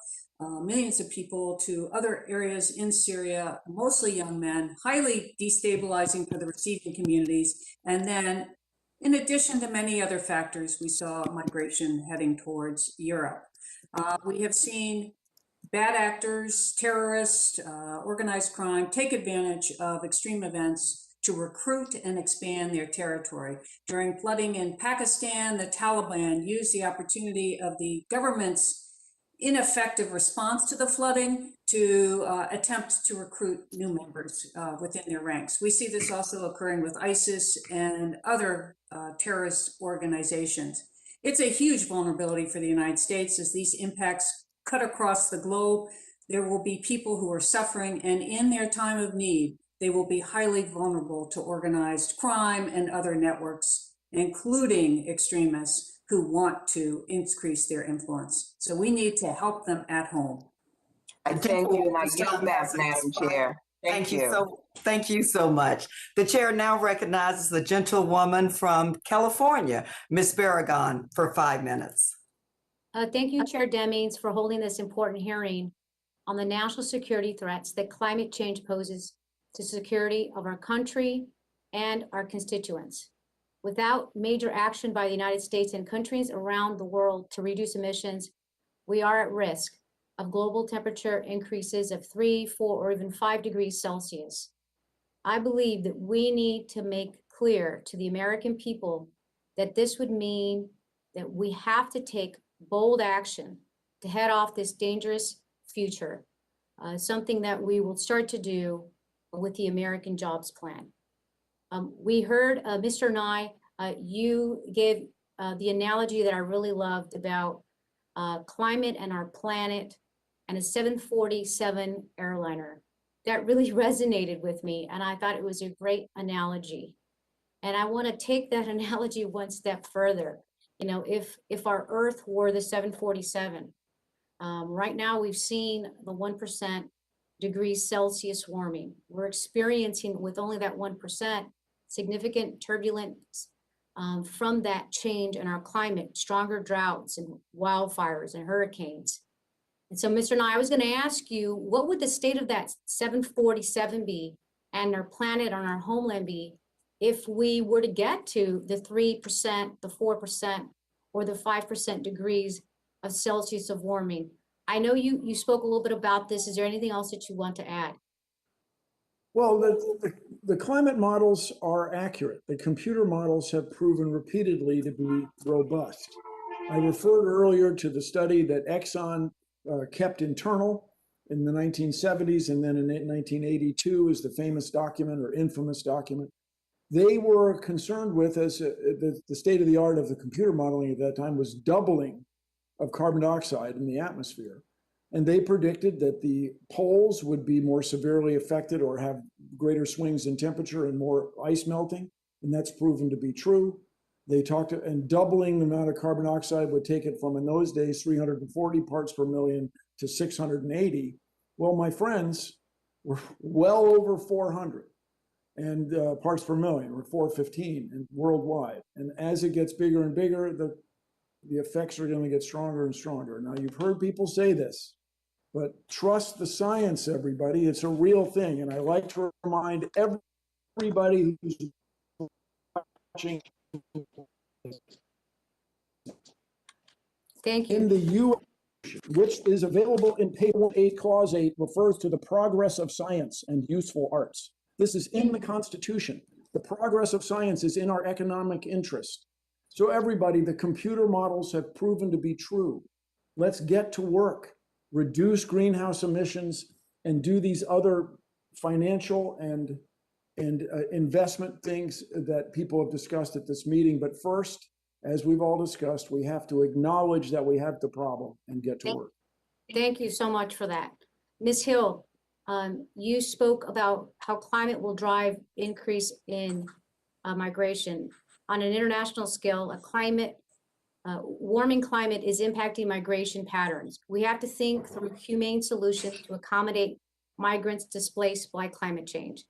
D: millions of people to other areas in Syria, mostly young men, highly destabilizing for the receiving communities. And then, in addition to many other factors, we saw migration heading towards Europe. We have seen bad actors, terrorists, organized crime take advantage of extreme events to recruit and expand their territory. During flooding in Pakistan, the Taliban used the opportunity of the government's ineffective response to the flooding to attempt to recruit new members within their ranks. We see this also occurring with ISIS and other terrorist organizations. It's a huge vulnerability for the United States as these impacts cut across the globe. There will be people who are suffering, and in their time of need, they will be highly vulnerable to organized crime and other networks, including extremists who want to increase their influence. So we need to help them at home.
M: I thank you, and I yield back, Madam Chair. Thank you.
A: Thank you so much. The chair now recognizes the gentlewoman from California, Ms. Barragán, for 5 minutes.
N: Thank you, Chair Demings, for holding this important hearing on the national security threats that climate change poses to security of our country and our constituents. Without major action by the United States and countries around the world to reduce emissions, we are at risk of global temperature increases of 3, 4, or even 5 degrees Celsius. I believe that we need to make clear to the American people that this would mean that we have to take bold action to head off this dangerous future, something that we will start to do with the American Jobs Plan. We heard, Mr. Nye, you gave the analogy that I really loved about climate and our planet and a 747 airliner. That really resonated with me, and I thought it was a great analogy. And I want to take that analogy one step further. You know, if our Earth were the 747, right now we've seen the 1% degrees Celsius warming. We're experiencing, with only that 1%, significant turbulence from that change in our climate, stronger droughts and wildfires and hurricanes. And so, Mr. Nye, I was going to ask you, what would the state of that 747 be and our planet on our homeland be if we were to get to the 3%, the 4%, or the 5% degrees of Celsius of warming? I know you spoke a little bit about this. Is there anything else that you want to add?
C: Well, the climate models are accurate. The computer models have proven repeatedly to be robust. I referred earlier to the study that Exxon kept internal in the 1970s, and then in 1982 is the famous document or infamous document. They were concerned with, as the state of the art of the computer modeling at that time was doubling of carbon dioxide in the atmosphere. And they predicted that the poles would be more severely affected or have greater swings in temperature and more ice melting. And that's proven to be true. They talked, and doubling the amount of carbon dioxide would take it from, in those days, 340 parts per million to 680. Well, my friends, were well over 400 and parts per million, or 415 and worldwide. And as it gets bigger and bigger, the effects are going to get stronger and stronger. Now, you've heard people say this, but trust the science, everybody. It's a real thing. And I like to remind everybody who's watching.
N: Thank you.
C: In the U.S., which is available in Paper 8, Clause 8, refers to the progress of science and useful arts. This is in the Constitution. The progress of science is in our economic interest. So everybody, the computer models have proven to be true. Let's get to work, reduce greenhouse emissions, and do these other financial and investment things that people have discussed at this meeting. But first, as we've all discussed, we have to acknowledge that we have the problem and get to work.
N: Thank you so much for that. Ms. Hill, you spoke about how climate will drive increase in migration. On an international scale, warming climate is impacting migration patterns. We have to think through humane solutions to accommodate migrants displaced by climate change.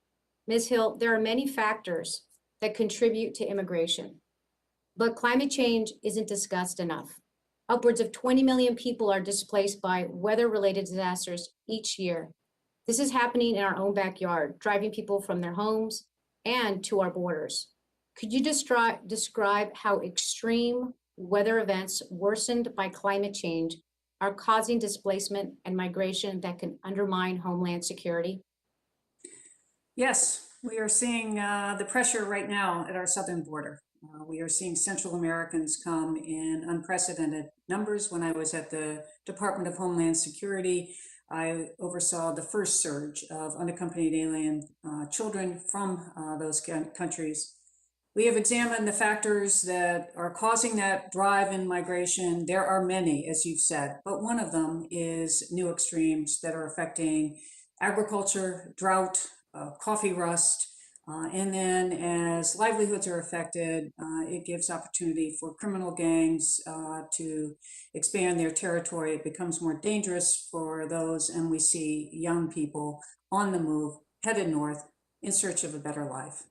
N: Ms. Hill, there are many factors that contribute to immigration, but climate change isn't discussed enough. Upwards of 20 million people are displaced by weather-related disasters each year. This is happening in our own backyard, driving people from their homes and to our borders. Could you describe how extreme weather events worsened by climate change are causing displacement and migration that can undermine homeland security?
D: Yes, we are seeing the pressure right now at our southern border. We are seeing Central Americans come in unprecedented numbers. When I was at the Department of Homeland Security, I oversaw the first surge of unaccompanied alien children from those countries. We have examined the factors that are causing that drive in migration. There are many, as you've said, but one of them is new extremes that are affecting agriculture, drought, coffee rust, and then as livelihoods are affected, it gives opportunity for criminal gangs to expand their territory. It becomes more dangerous for those, and we see young people on the move, headed north in search of a better life.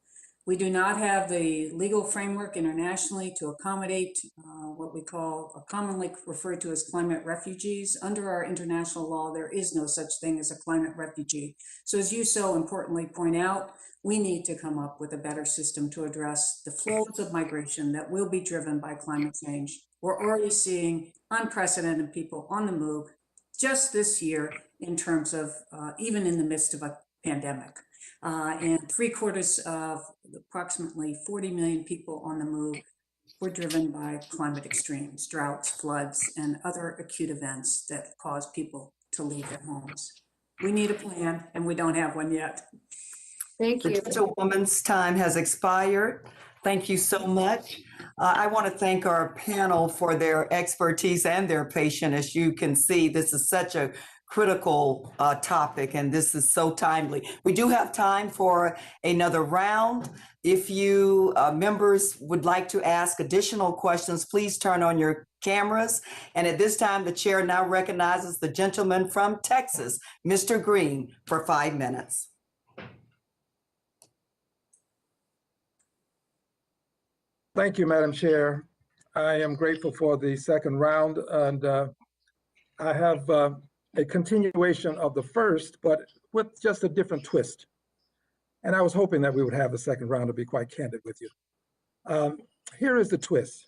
D: We do not have the legal framework internationally to accommodate what we call, commonly referred to as climate refugees. Under our international law, there is no such thing as a climate refugee. So as you so importantly point out, we need to come up with a better system to address the flows of migration that will be driven by climate change. We're already seeing unprecedented people on the move just this year in terms of even in the midst of a pandemic. And 3/4 of approximately 40 million people on the move We're driven by climate extremes, droughts, floods, and other acute events that cause people to leave their homes. We need a plan, and we don't have one yet.
N: Thank
A: The
N: you.
A: gentlewoman's time has expired. Thank you so much. I want to thank our panel for their expertise and their patience. As you can see, this is such a critical topic, and this is so timely. We do have time for another round. If you members would like to ask additional questions, please turn on your cameras. And at this time, the chair now recognizes the gentleman from Texas, Mr. Green, for 5 minutes.
K: Thank you, Madam Chair. I am grateful for the second round, and I have a continuation of the first, but with just a different twist. And I was hoping that we would have a second round, to be quite candid with you. Here is the twist.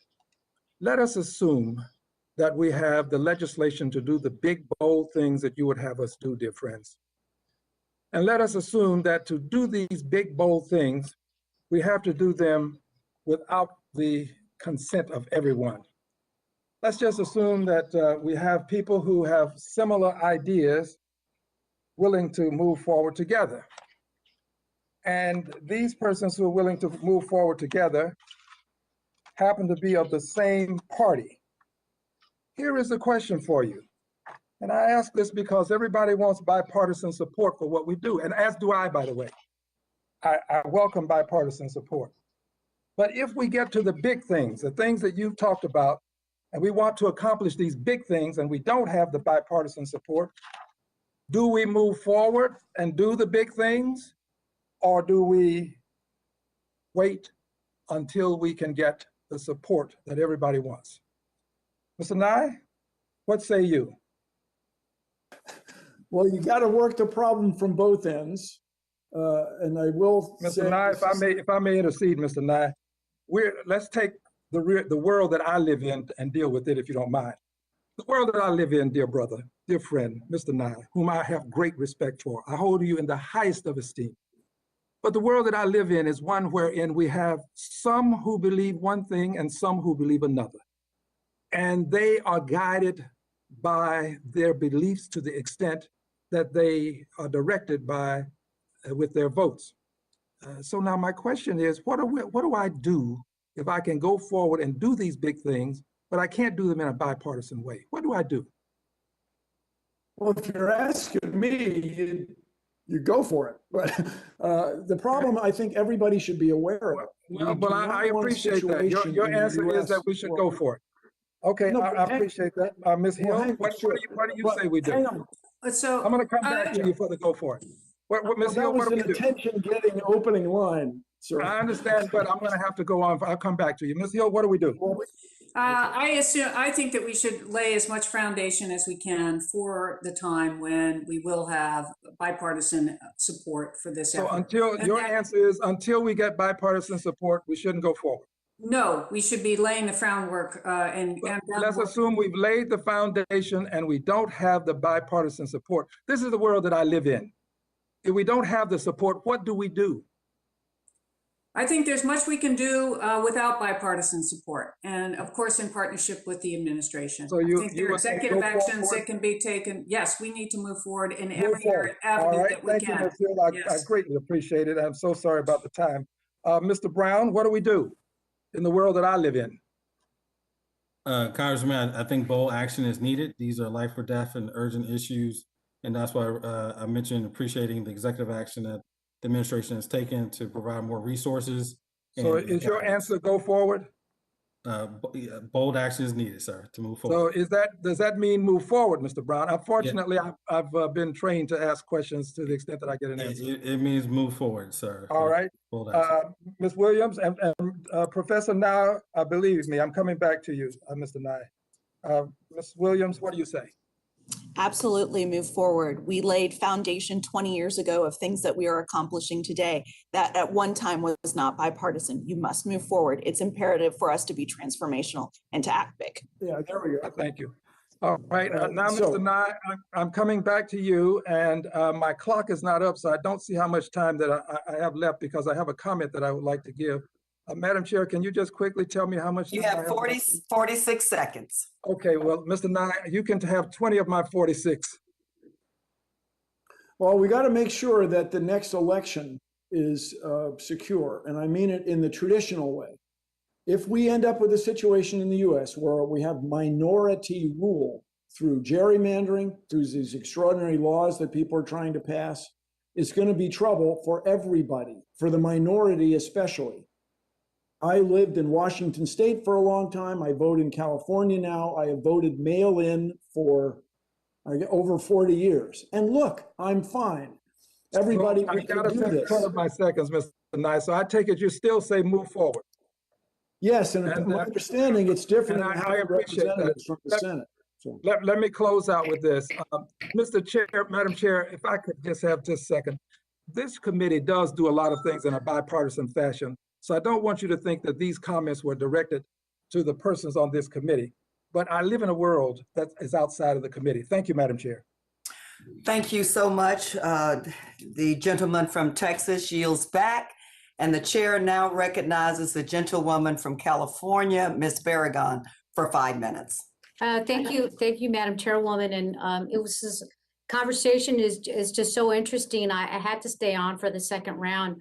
K: Let us assume that we have the legislation to do the big, bold things that you would have us do, dear friends. And let us assume that to do these big, bold things, we have to do them without the consent of everyone. Let's just assume that we have people who have similar ideas willing to move forward together. And these persons who are willing to move forward together happen to be of the same party. Here is the question for you. And I ask this because everybody wants bipartisan support for what we do, and as do I, by the way. I welcome bipartisan support. But if we get to the big things, the things that you've talked about, and we want to accomplish these big things and we don't have the bipartisan support, do we move forward and do the big things, or do we wait until we can get the support that everybody wants? Mr. Nye, what say you?
C: Well, you got to work the problem from both ends. And I will say,
K: Mr. Nye, if I may intercede, Mr. Nye, let's take the world that I live in and deal with it, if you don't mind. The world that I live in, dear brother, dear friend, Mr. Nye, whom I have great respect for. I hold you in the highest of esteem. But the world that I live in is one wherein we have some who believe one thing and some who believe another. And they are guided by their beliefs to the extent that they are directed by with their votes. So now my question is, what do I do if I can go forward and do these big things, but I can't do them in a bipartisan way? What do I do?
C: well, if you're asking me, you go for it. But the problem I think everybody should be aware of.
K: Well, I appreciate that. Your answer is that we should go for it. Okay,
C: No,
K: I appreciate that. Ms. Hill, what do you say we do?
C: Hang on.
D: So
K: I'm going to come back to you for the go for it. Ms. Hill, what do we do?
C: That was an attention-getting opening line, sir.
K: I understand, but I'm going to have to go on. I'll come back to you. Ms. Hill, what do we do?
D: I think that we should lay as much foundation as we can for the time when we will have bipartisan support for this
K: So
D: effort.
K: your answer is until we get bipartisan support, we shouldn't go forward.
D: No, we should be laying the groundwork and
K: let's assume we've laid the foundation and we don't have the bipartisan support. This is the world that I live in. If we don't have the support, what do we do?
D: I think there's much we can do without bipartisan support, and of course, in partnership with the administration.
K: So
D: I think there are executive actions that can be taken. Yes, we need to move forward in every avenue that we
K: Thank
D: can.
K: you, Ms. Hill. I greatly appreciate it. I'm so sorry about the time. Mr. Brown, what do we do in the world that I live in?
E: Congressman, I think bold action is needed. These are life or death and urgent issues. And that's why I mentioned appreciating the executive action that the administration has taken to provide more resources.
K: So is your answer go forward?
E: Bold action is needed, sir, to move forward.
K: So does that mean move forward, Mr. Brown? Unfortunately, yeah. I've been trained to ask questions to the extent that I get an answer.
E: It means move forward, sir.
K: All right. Ms. Williams and Professor Nye, believe me, I'm coming back to you, Mr. Nye. Ms. Williams, what do you say?
F: Absolutely move forward. We laid foundation 20 years ago of things that we are accomplishing today that at one time was not bipartisan. You must move forward. It's imperative for us to be transformational and to act big.
C: Yeah, there we go.
K: Thank you. All right, now, Mr. Nye, I'm coming back to you, and my clock is not up, so I don't see how much time that I have left because I have a comment that I would like to give Madam Chair, can you just quickly tell me how much
A: You
K: time I
A: have 46 seconds.
K: Okay, well, Mr. Nye, you can have 20 of my 46.
C: Well, we got to make sure that the next election is secure, and I mean it in the traditional way. If we end up with a situation in the US where we have minority rule through gerrymandering, through these extraordinary laws that people are trying to pass, it's going to be trouble for everybody, for the minority especially. I lived in Washington State for a long time. I vote in California now. I have voted mail-in for over 40 years. And look, I'm fine. Everybody
K: I
C: can
K: gotta
C: do
K: take
C: this.
K: 10 of my seconds, Mr. Nye. So I take it you still say move forward.
C: Yes, and my understanding, it's different
K: and
C: than
K: I
C: having
K: appreciate that.
C: representatives from the Senate. So.
K: Let me close out with this. Mr. Chair, Madam Chair, if I could just have just a second. This committee does do a lot of things in a bipartisan fashion. So I don't want you to think that these comments were directed to the persons on this committee. But I live in a world that is outside of the committee. Thank you, Madam Chair.
A: Thank you so much. The gentleman from Texas yields back, and the chair now recognizes the gentlewoman from California, Ms. Barragán, for 5 minutes.
N: Thank you, Madam Chairwoman. And it was this conversation is just so interesting. I had to stay on for the second round.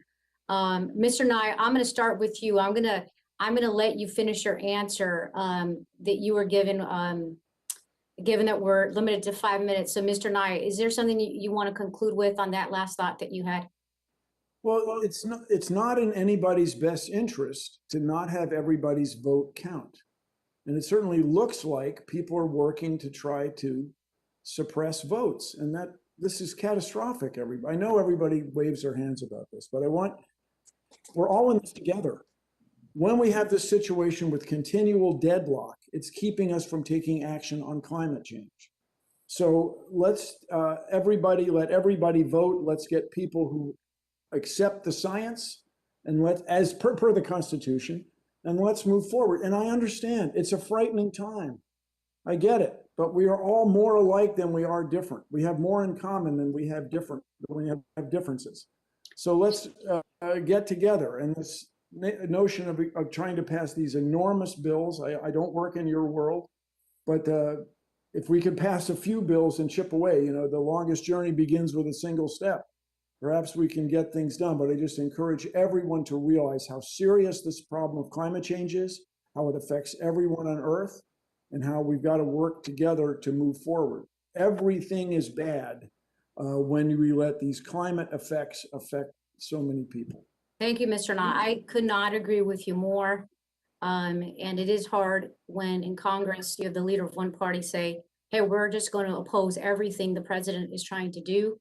N: Mr. Nye, I'm going to start with you. I'm gonna let you finish your answer that you were given. Given that we're limited to 5 minutes, so Mr. Nye, is there something you want to conclude with on that last thought that you had?
C: Well, it's not in anybody's best interest to not have everybody's vote count. And it certainly looks like people are working to try to suppress votes. And this is catastrophic. I know everybody waves their hands about this, but we're all in this together. When we have this situation with continual deadlock, it's keeping us from taking action on climate change. So let's let everybody vote. Let's get people who accept the science and as per the Constitution, and let's move forward. And I understand it's a frightening time. I get it, but we are all more alike than we are different. We have more in common than we have differences. So let's get together. And this notion of trying to pass these enormous bills, I don't work in your world, but if we could pass a few bills and chip away, the longest journey begins with a single step. Perhaps we can get things done, but I just encourage everyone to realize how serious this problem of climate change is, how it affects everyone on Earth, and how we've got to work together to move forward. Everything is bad when we let these climate effects affect so many people.
N: Thank you, Mr. Nye. I could not agree with you more. And it is hard when in Congress you have the leader of one party say, hey, we're just going to oppose everything the president is trying to do.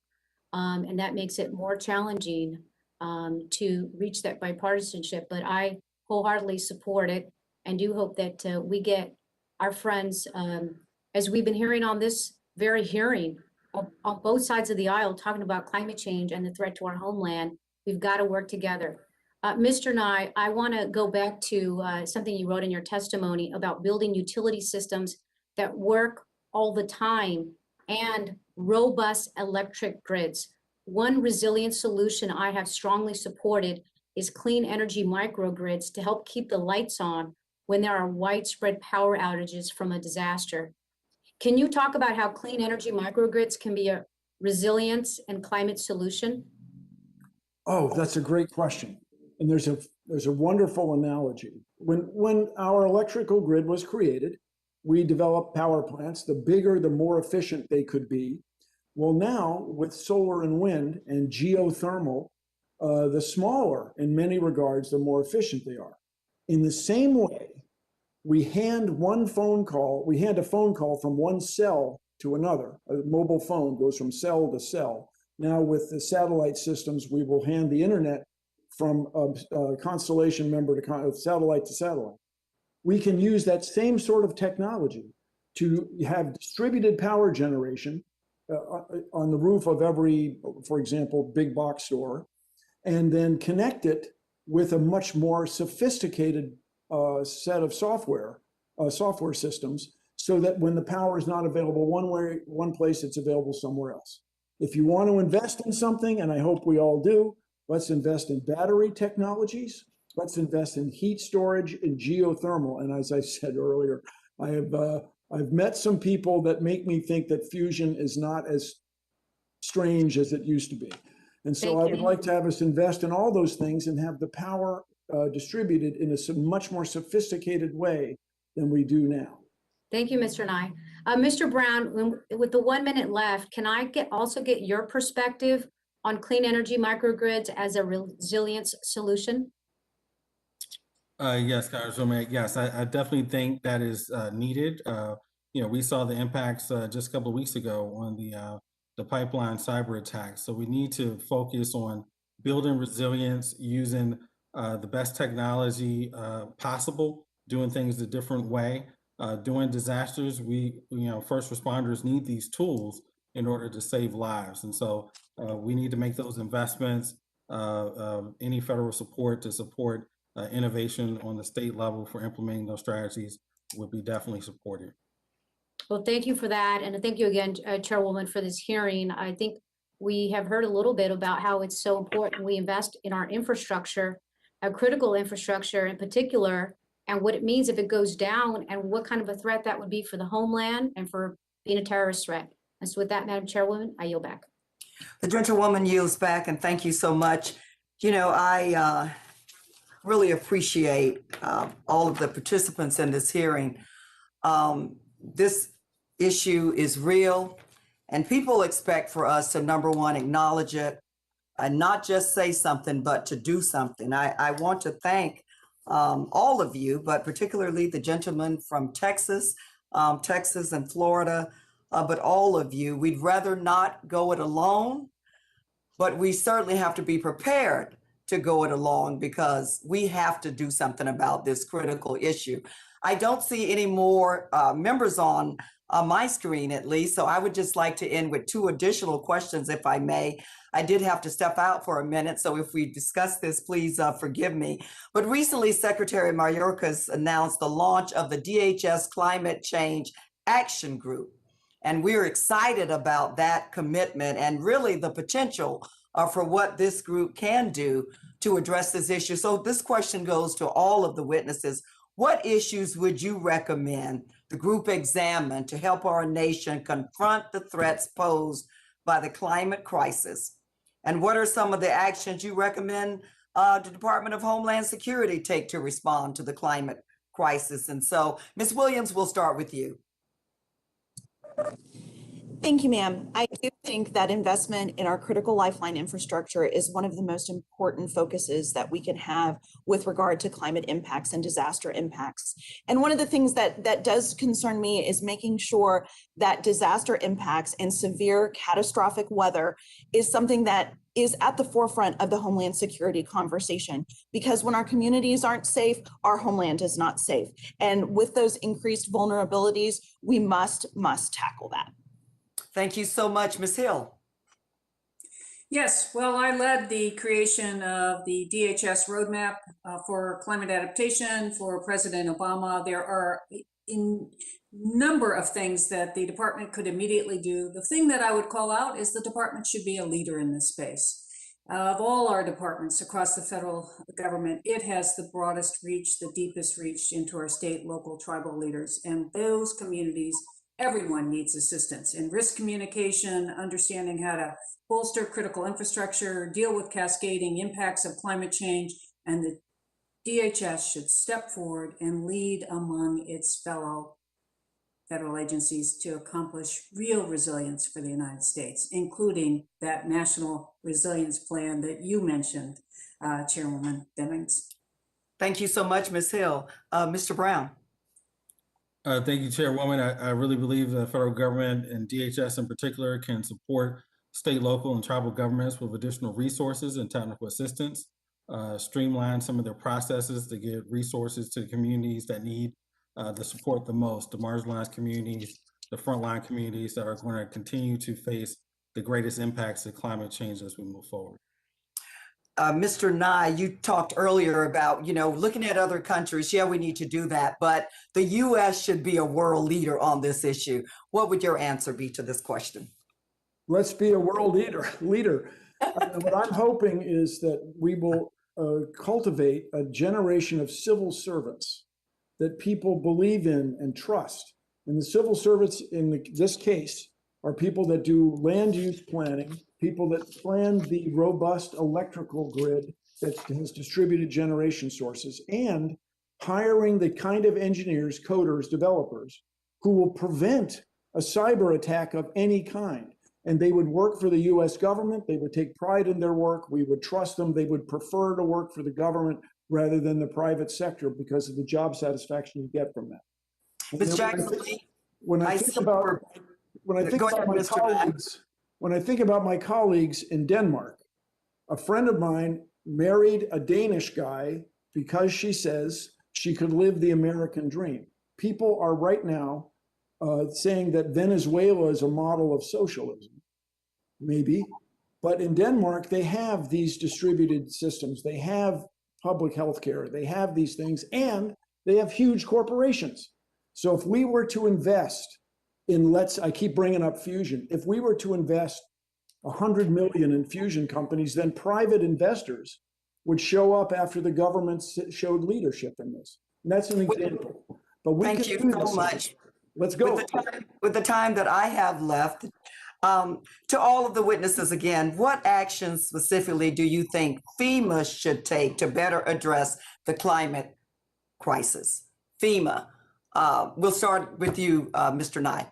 N: And that makes it more challenging to reach that bipartisanship. But I wholeheartedly support it and do hope that we get our friends, as we've been hearing on this very hearing, on both sides of the aisle, talking about climate change and the threat to our homeland. We've got to work together. Mr. Nye, I want to go back to something you wrote in your testimony about building utility systems that work all the time and robust electric grids. One resilient solution I have strongly supported is clean energy microgrids to help keep the lights on when there are widespread power outages from a disaster. Can you talk about how clean energy microgrids can be a resilience and climate solution?
C: Oh, that's a great question. And there's a wonderful analogy. When our electrical grid was created, we developed power plants. The bigger, the more efficient they could be. Well, now with solar and wind and geothermal, the smaller in many regards, the more efficient they are. In the same way, we hand a phone call from one cell to another. A mobile phone goes from cell to cell. Now with the satellite systems, we will hand the internet from a constellation member to satellite to satellite. We can use that same sort of technology to have distributed power generation on the roof of every, for example, big box store, and then connect it with a much more sophisticated set of software systems, so that when the power is not available one place, it's available somewhere else. If you want to invest in something, and I hope we all do, let's invest in battery technologies. Let's invest in heat storage and geothermal. And as I said earlier, I've met some people that make me think that fusion is not as strange as it used to be. And so
N: Thank
C: I
N: you.
C: would like to have us invest in all those things and have the power distributed in a much more sophisticated way than we do now.
N: Thank you, Mr. Nye. Mr. Brown, with the 1 minute left, can I also get your perspective on clean energy microgrids as a resilience solution?
E: Yes, Congresswoman. Yes, I definitely think that is needed. We saw the impacts just a couple of weeks ago on the pipeline cyber attacks. So we need to focus on building resilience, using the best technology possible, doing things a different way. During disasters, first responders need these tools in order to save lives. And so we need to make those investments, any federal support to support innovation on the state level for implementing those strategies would be definitely supported.
N: Well, thank you for that. And thank you again, Chairwoman, for this hearing. I think we have heard a little bit about how it's so important we invest in our infrastructure, our critical infrastructure in particular, and what it means if it goes down and what kind of a threat that would be for the homeland and for being a terrorist threat. And so with that, Madam Chairwoman, I yield back.
A: The gentlewoman yields back, and thank you so much. I really appreciate all of the participants in this hearing. This issue is real, and people expect for us to, number one, acknowledge it and not just say something, but to do something. I want to thank all of you, but particularly the gentleman from Texas and Florida, but all of you. We'd rather not go it alone, but we certainly have to be prepared to go it along because we have to do something about this critical issue. I don't see any more members on my screen, at least, so I would just like to end with 2 additional questions, if I may. I did have to step out for a minute, so if we discuss this, please forgive me. But recently, Secretary Mayorkas announced the launch of the DHS Climate Change Action Group, and we're excited about that commitment and really the potential for what this group can do to address this issue. So this question goes to all of the witnesses. What issues would you recommend the group examine to help our nation confront the threats posed by the climate crisis? And what are some of the actions you recommend the Department of Homeland Security take to respond to the climate crisis? And so, Ms. Williams, we'll start with you.
F: Thank you, ma'am. I do think that investment in our critical lifeline infrastructure is one of the most important focuses that we can have with regard to climate impacts and disaster impacts. And one of the things that does concern me is making sure that disaster impacts and severe catastrophic weather is something that is at the forefront of the Homeland Security conversation, because when our communities aren't safe, our homeland is not safe. And with those increased vulnerabilities, we must tackle that.
A: Thank you so much, Ms. Hill.
D: Yes, well, I led the creation of the DHS roadmap for climate adaptation for President Obama. There are a number of things that the department could immediately do. The thing that I would call out is the department should be a leader in this space. Of all our departments across the federal government, it has the broadest reach, the deepest reach into our state, local, tribal leaders, and those communities. Everyone needs assistance in risk communication, understanding how to bolster critical infrastructure, deal with cascading impacts of climate change, and the DHS should step forward and lead among its fellow federal agencies to accomplish real resilience for the United States, including that national resilience plan that you mentioned, Chairwoman Demings.
A: Thank you so much, Ms. Hill. Mr. Brown.
E: Thank you, Chairwoman. I really believe the federal government and DHS in particular can support state, local, and tribal governments with additional resources and technical assistance, streamline some of their processes to get resources to communities that need the support the most, the marginalized communities, the frontline communities that are going to continue to face the greatest impacts of climate change as we move forward.
A: Mr. Nye, you talked earlier about, looking at other countries. Yeah, we need to do that, but the U.S. should be a world leader on this issue. What would your answer be to this question?
C: Let's be a world leader. What I'm hoping is that we will cultivate a generation of civil servants that people believe in and trust. And the civil servants in this case are people that do land use planning, people that plan the robust electrical grid that has distributed generation sources, and hiring the kind of engineers, coders, developers who will prevent a cyber attack of any kind. And they would work for the US government. They would take pride in their work. We would trust them. They would prefer to work for the government rather than the private sector because of the job satisfaction you get from that.
A: Ms. Jackson,
C: when I think about my colleagues in Denmark, a friend of mine married a Danish guy because she says she could live the American dream. People are right now saying that Venezuela is a model of socialism. Maybe, but in Denmark, they have these distributed systems. They have public health care. They have these things, and they have huge corporations. So if we were to invest in, I keep bringing up fusion, if we were to invest 100 million in fusion companies, then private investors would show up after the government showed leadership in this. And that's an example. But we
A: thank you so much.
C: Let's go.
A: With the time that I have left, to all of the witnesses again, what actions specifically do you think FEMA should take to better address the climate crisis? FEMA, we'll start with you, Mr. Nye.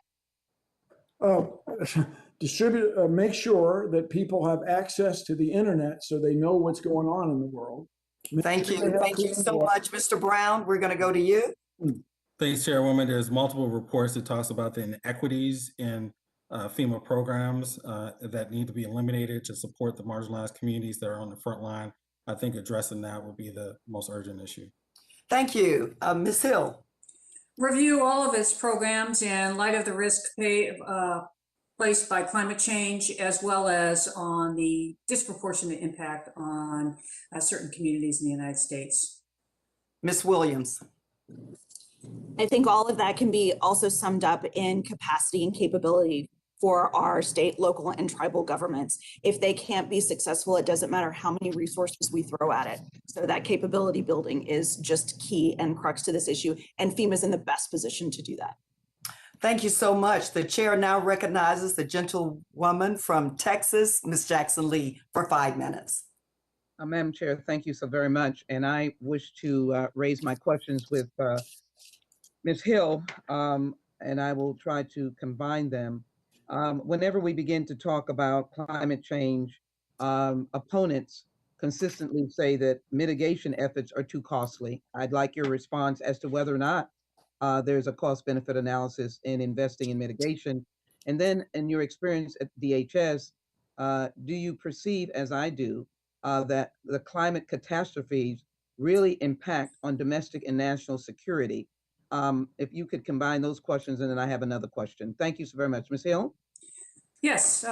C: Make sure that people have access to the internet so they know what's going on in the world.
A: Thank you. Thank you so much, Mr. Brown. We're going to go to you.
E: Thanks, Chairwoman. There's multiple reports that talks about the inequities in FEMA programs that need to be eliminated to support the marginalized communities that are on the front line. I think addressing that will be the most urgent issue.
A: Thank you. Ms. Hill.
D: Review all of its programs in light of the risk placed by climate change, as well as on the disproportionate impact on certain communities in the United States.
A: Ms. Williams.
F: I think all of that can be also summed up in capacity and capability for our state, local, and tribal governments. If they can't be successful, it doesn't matter how many resources we throw at it. So that capability building is just key and crux to this issue, and FEMA's in the best position to do that.
A: Thank you so much. The chair now recognizes the gentlewoman from Texas, Ms. Jackson Lee, for 5 minutes.
G: Madam Chair, thank you so very much. And I wish to raise my questions with Ms. Hill, and I will try to combine them. Whenever we begin to talk about climate change, opponents consistently say that mitigation efforts are too costly. I'd like your response as to whether or not there's a cost-benefit analysis in investing in mitigation. And then in your experience at DHS, do you perceive, as I do, that the climate catastrophes really impact on domestic and national security? If you could combine those questions, and then I have another question. Thank you so very much. Ms. Hill?
D: Yes,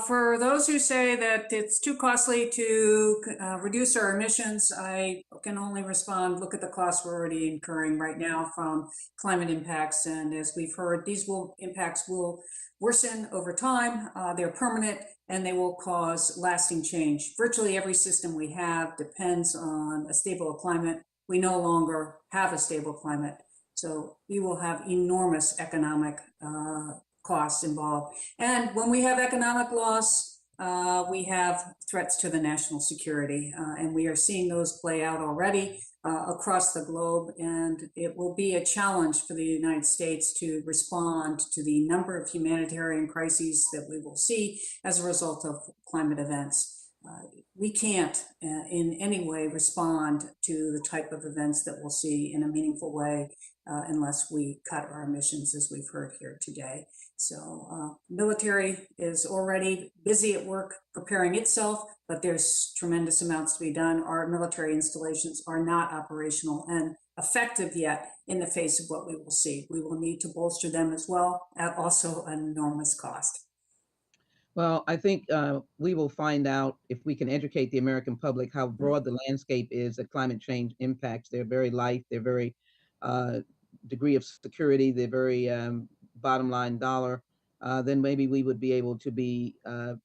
D: for those who say that it's too costly to reduce our emissions, I can only respond, look at the costs we're already incurring right now from climate impacts. And as we've heard, these impacts will worsen over time. They're permanent, and they will cause lasting change. Virtually every system we have depends on a stable climate. We no longer have a stable climate. So we will have enormous economic costs involved. And when we have economic loss, we have threats to the national security. And we are seeing those play out already across the globe. And it will be a challenge for the United States to respond to the number of humanitarian crises that we will see as a result of climate events. We can't in any way respond to the type of events that we'll see in a meaningful way unless we cut our emissions, as we've heard here today. So military is already busy at work preparing itself, but there's tremendous amounts to be done. Our military installations are not operational and effective yet in the face of what we will see. We will need to bolster them as well, at also an enormous cost.
G: Well, I think we will find out if we can educate the American public how broad the landscape is that climate change impacts their very life, their very degree of security, their very bottom line dollar. Then maybe we would be able to be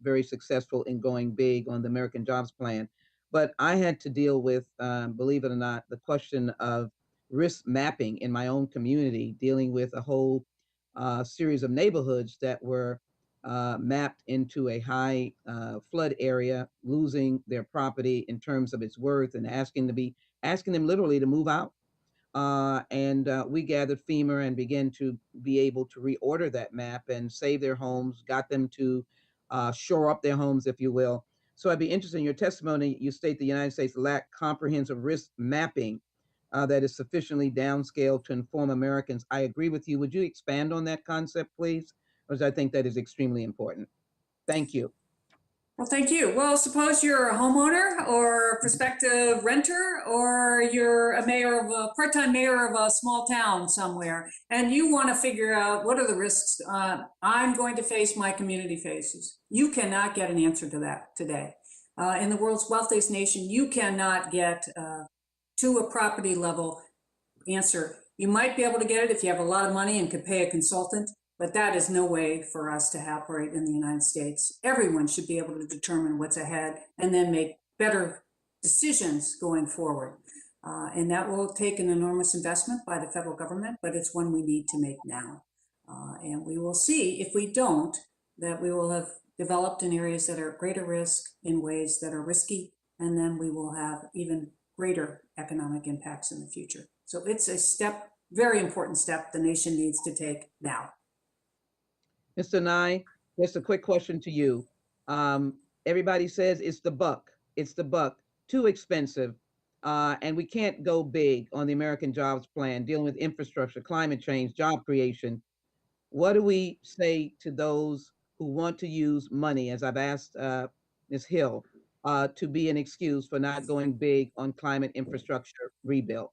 G: very successful in going big on the American Jobs Plan. but I had to deal with, believe it or not, the question of risk mapping in my own community, dealing with a whole series of neighborhoods that were mapped into a high flood area, losing their property in terms of its worth, and asking them literally to move out. We gathered FEMA and began to be able to reorder that map and save their homes, got them to shore up their homes, if you will. So I'd be interested in your testimony. You state the United States lack comprehensive risk mapping that is sufficiently downscaled to inform Americans. I agree with you. Would you expand on that concept, please? Because I think that is extremely important. Thank you.
D: Well, thank you. Well, suppose you're a homeowner or a prospective renter, or you're a part-time mayor of a small town somewhere, and you want to figure out what are the risks I'm going to face, my community faces. You cannot get an answer to that today. In the world's wealthiest nation, you cannot get to a property level answer. You might be able to get it if you have a lot of money and could pay a consultant, but that is no way for us to operate in the United States. Everyone should be able to determine what's ahead and then make better decisions going forward. And that will take an enormous investment by the federal government, but it's one we need to make now. And we will see, if we don't, that we will have developed in areas that are at greater risk in ways that are risky, and then we will have even greater economic impacts in the future. So it's a step, very important step the nation needs to take now.
G: Mr. Nye, just a quick question to you. Everybody says it's the buck. It's the buck. Too expensive. And we can't go big on the American Jobs Plan, dealing with infrastructure, climate change, job creation. What do we say to those who want to use money, as I've asked Ms. Hill, to be an excuse for not going big on climate infrastructure rebuild?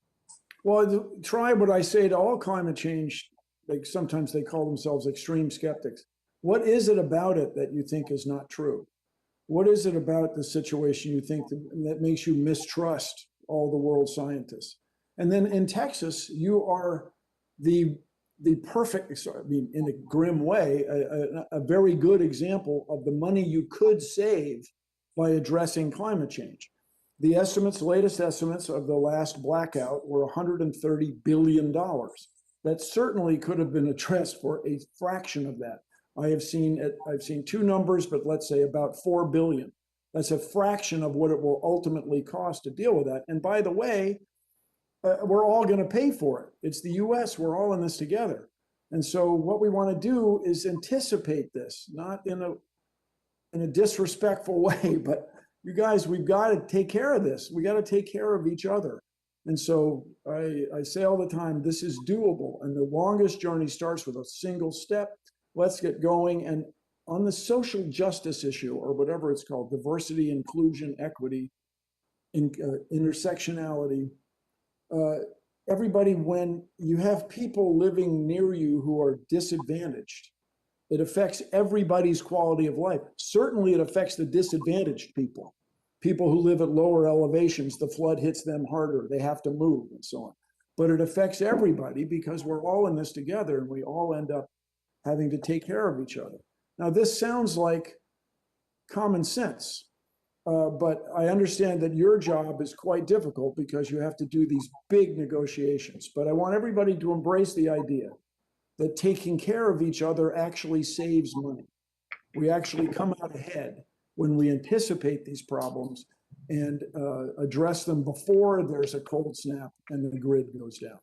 C: Well, try what I say to all climate change. Sometimes they call themselves extreme skeptics. What is it about it that you think is not true? What is it about the situation you think that makes you mistrust all the world scientists? And then in Texas, you are the perfect, I mean, in a grim way, a very good example of the money you could save by addressing climate change. The estimates, latest estimates of the last blackout were $130 billion. That certainly could have been addressed for a fraction of that. I've seen two numbers, but let's say about 4 billion. That's a fraction of what it will ultimately cost to deal with that. And by the way, we're all going to pay for it. It's the US, we're all in this together. And so what we want to do is anticipate this, not in a disrespectful way, but you guys, we've got to take care of this. We got to take care of each other. And so I say all the time, this is doable. And the longest journey starts with a single step. Let's get going. And on the social justice issue, or whatever it's called, diversity, inclusion, equity, intersectionality, everybody, when you have people living near you who are disadvantaged, it affects everybody's quality of life. Certainly it affects the disadvantaged people. People who live at lower elevations, the flood hits them harder. They have to move and so on. But it affects everybody because we're all in this together and we all end up having to take care of each other. Now, this sounds like common sense, but I understand that your job is quite difficult because you have to do these big negotiations. But I want everybody to embrace the idea that taking care of each other actually saves money. We actually come out ahead when we anticipate these problems and address them before there's a cold snap and the grid goes down.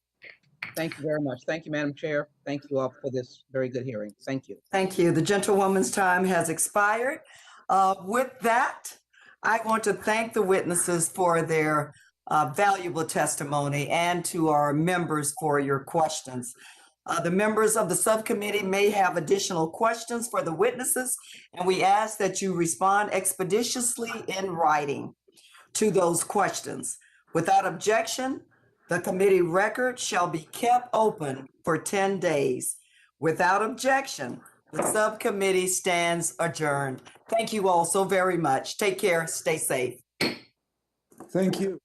G: Thank you very much. Thank you, Madam Chair. Thank you all for this very good hearing. Thank you.
A: Thank you. The gentlewoman's time has expired. With that, I want to thank the witnesses for their valuable testimony and to our members for your questions. The members of the subcommittee may have additional questions for the witnesses, and we ask that you respond expeditiously in writing to those questions. Without objection, the committee record shall be kept open for 10 days. Without objection, the subcommittee stands adjourned. Thank you all so very much. Take care. Stay safe.
C: Thank you.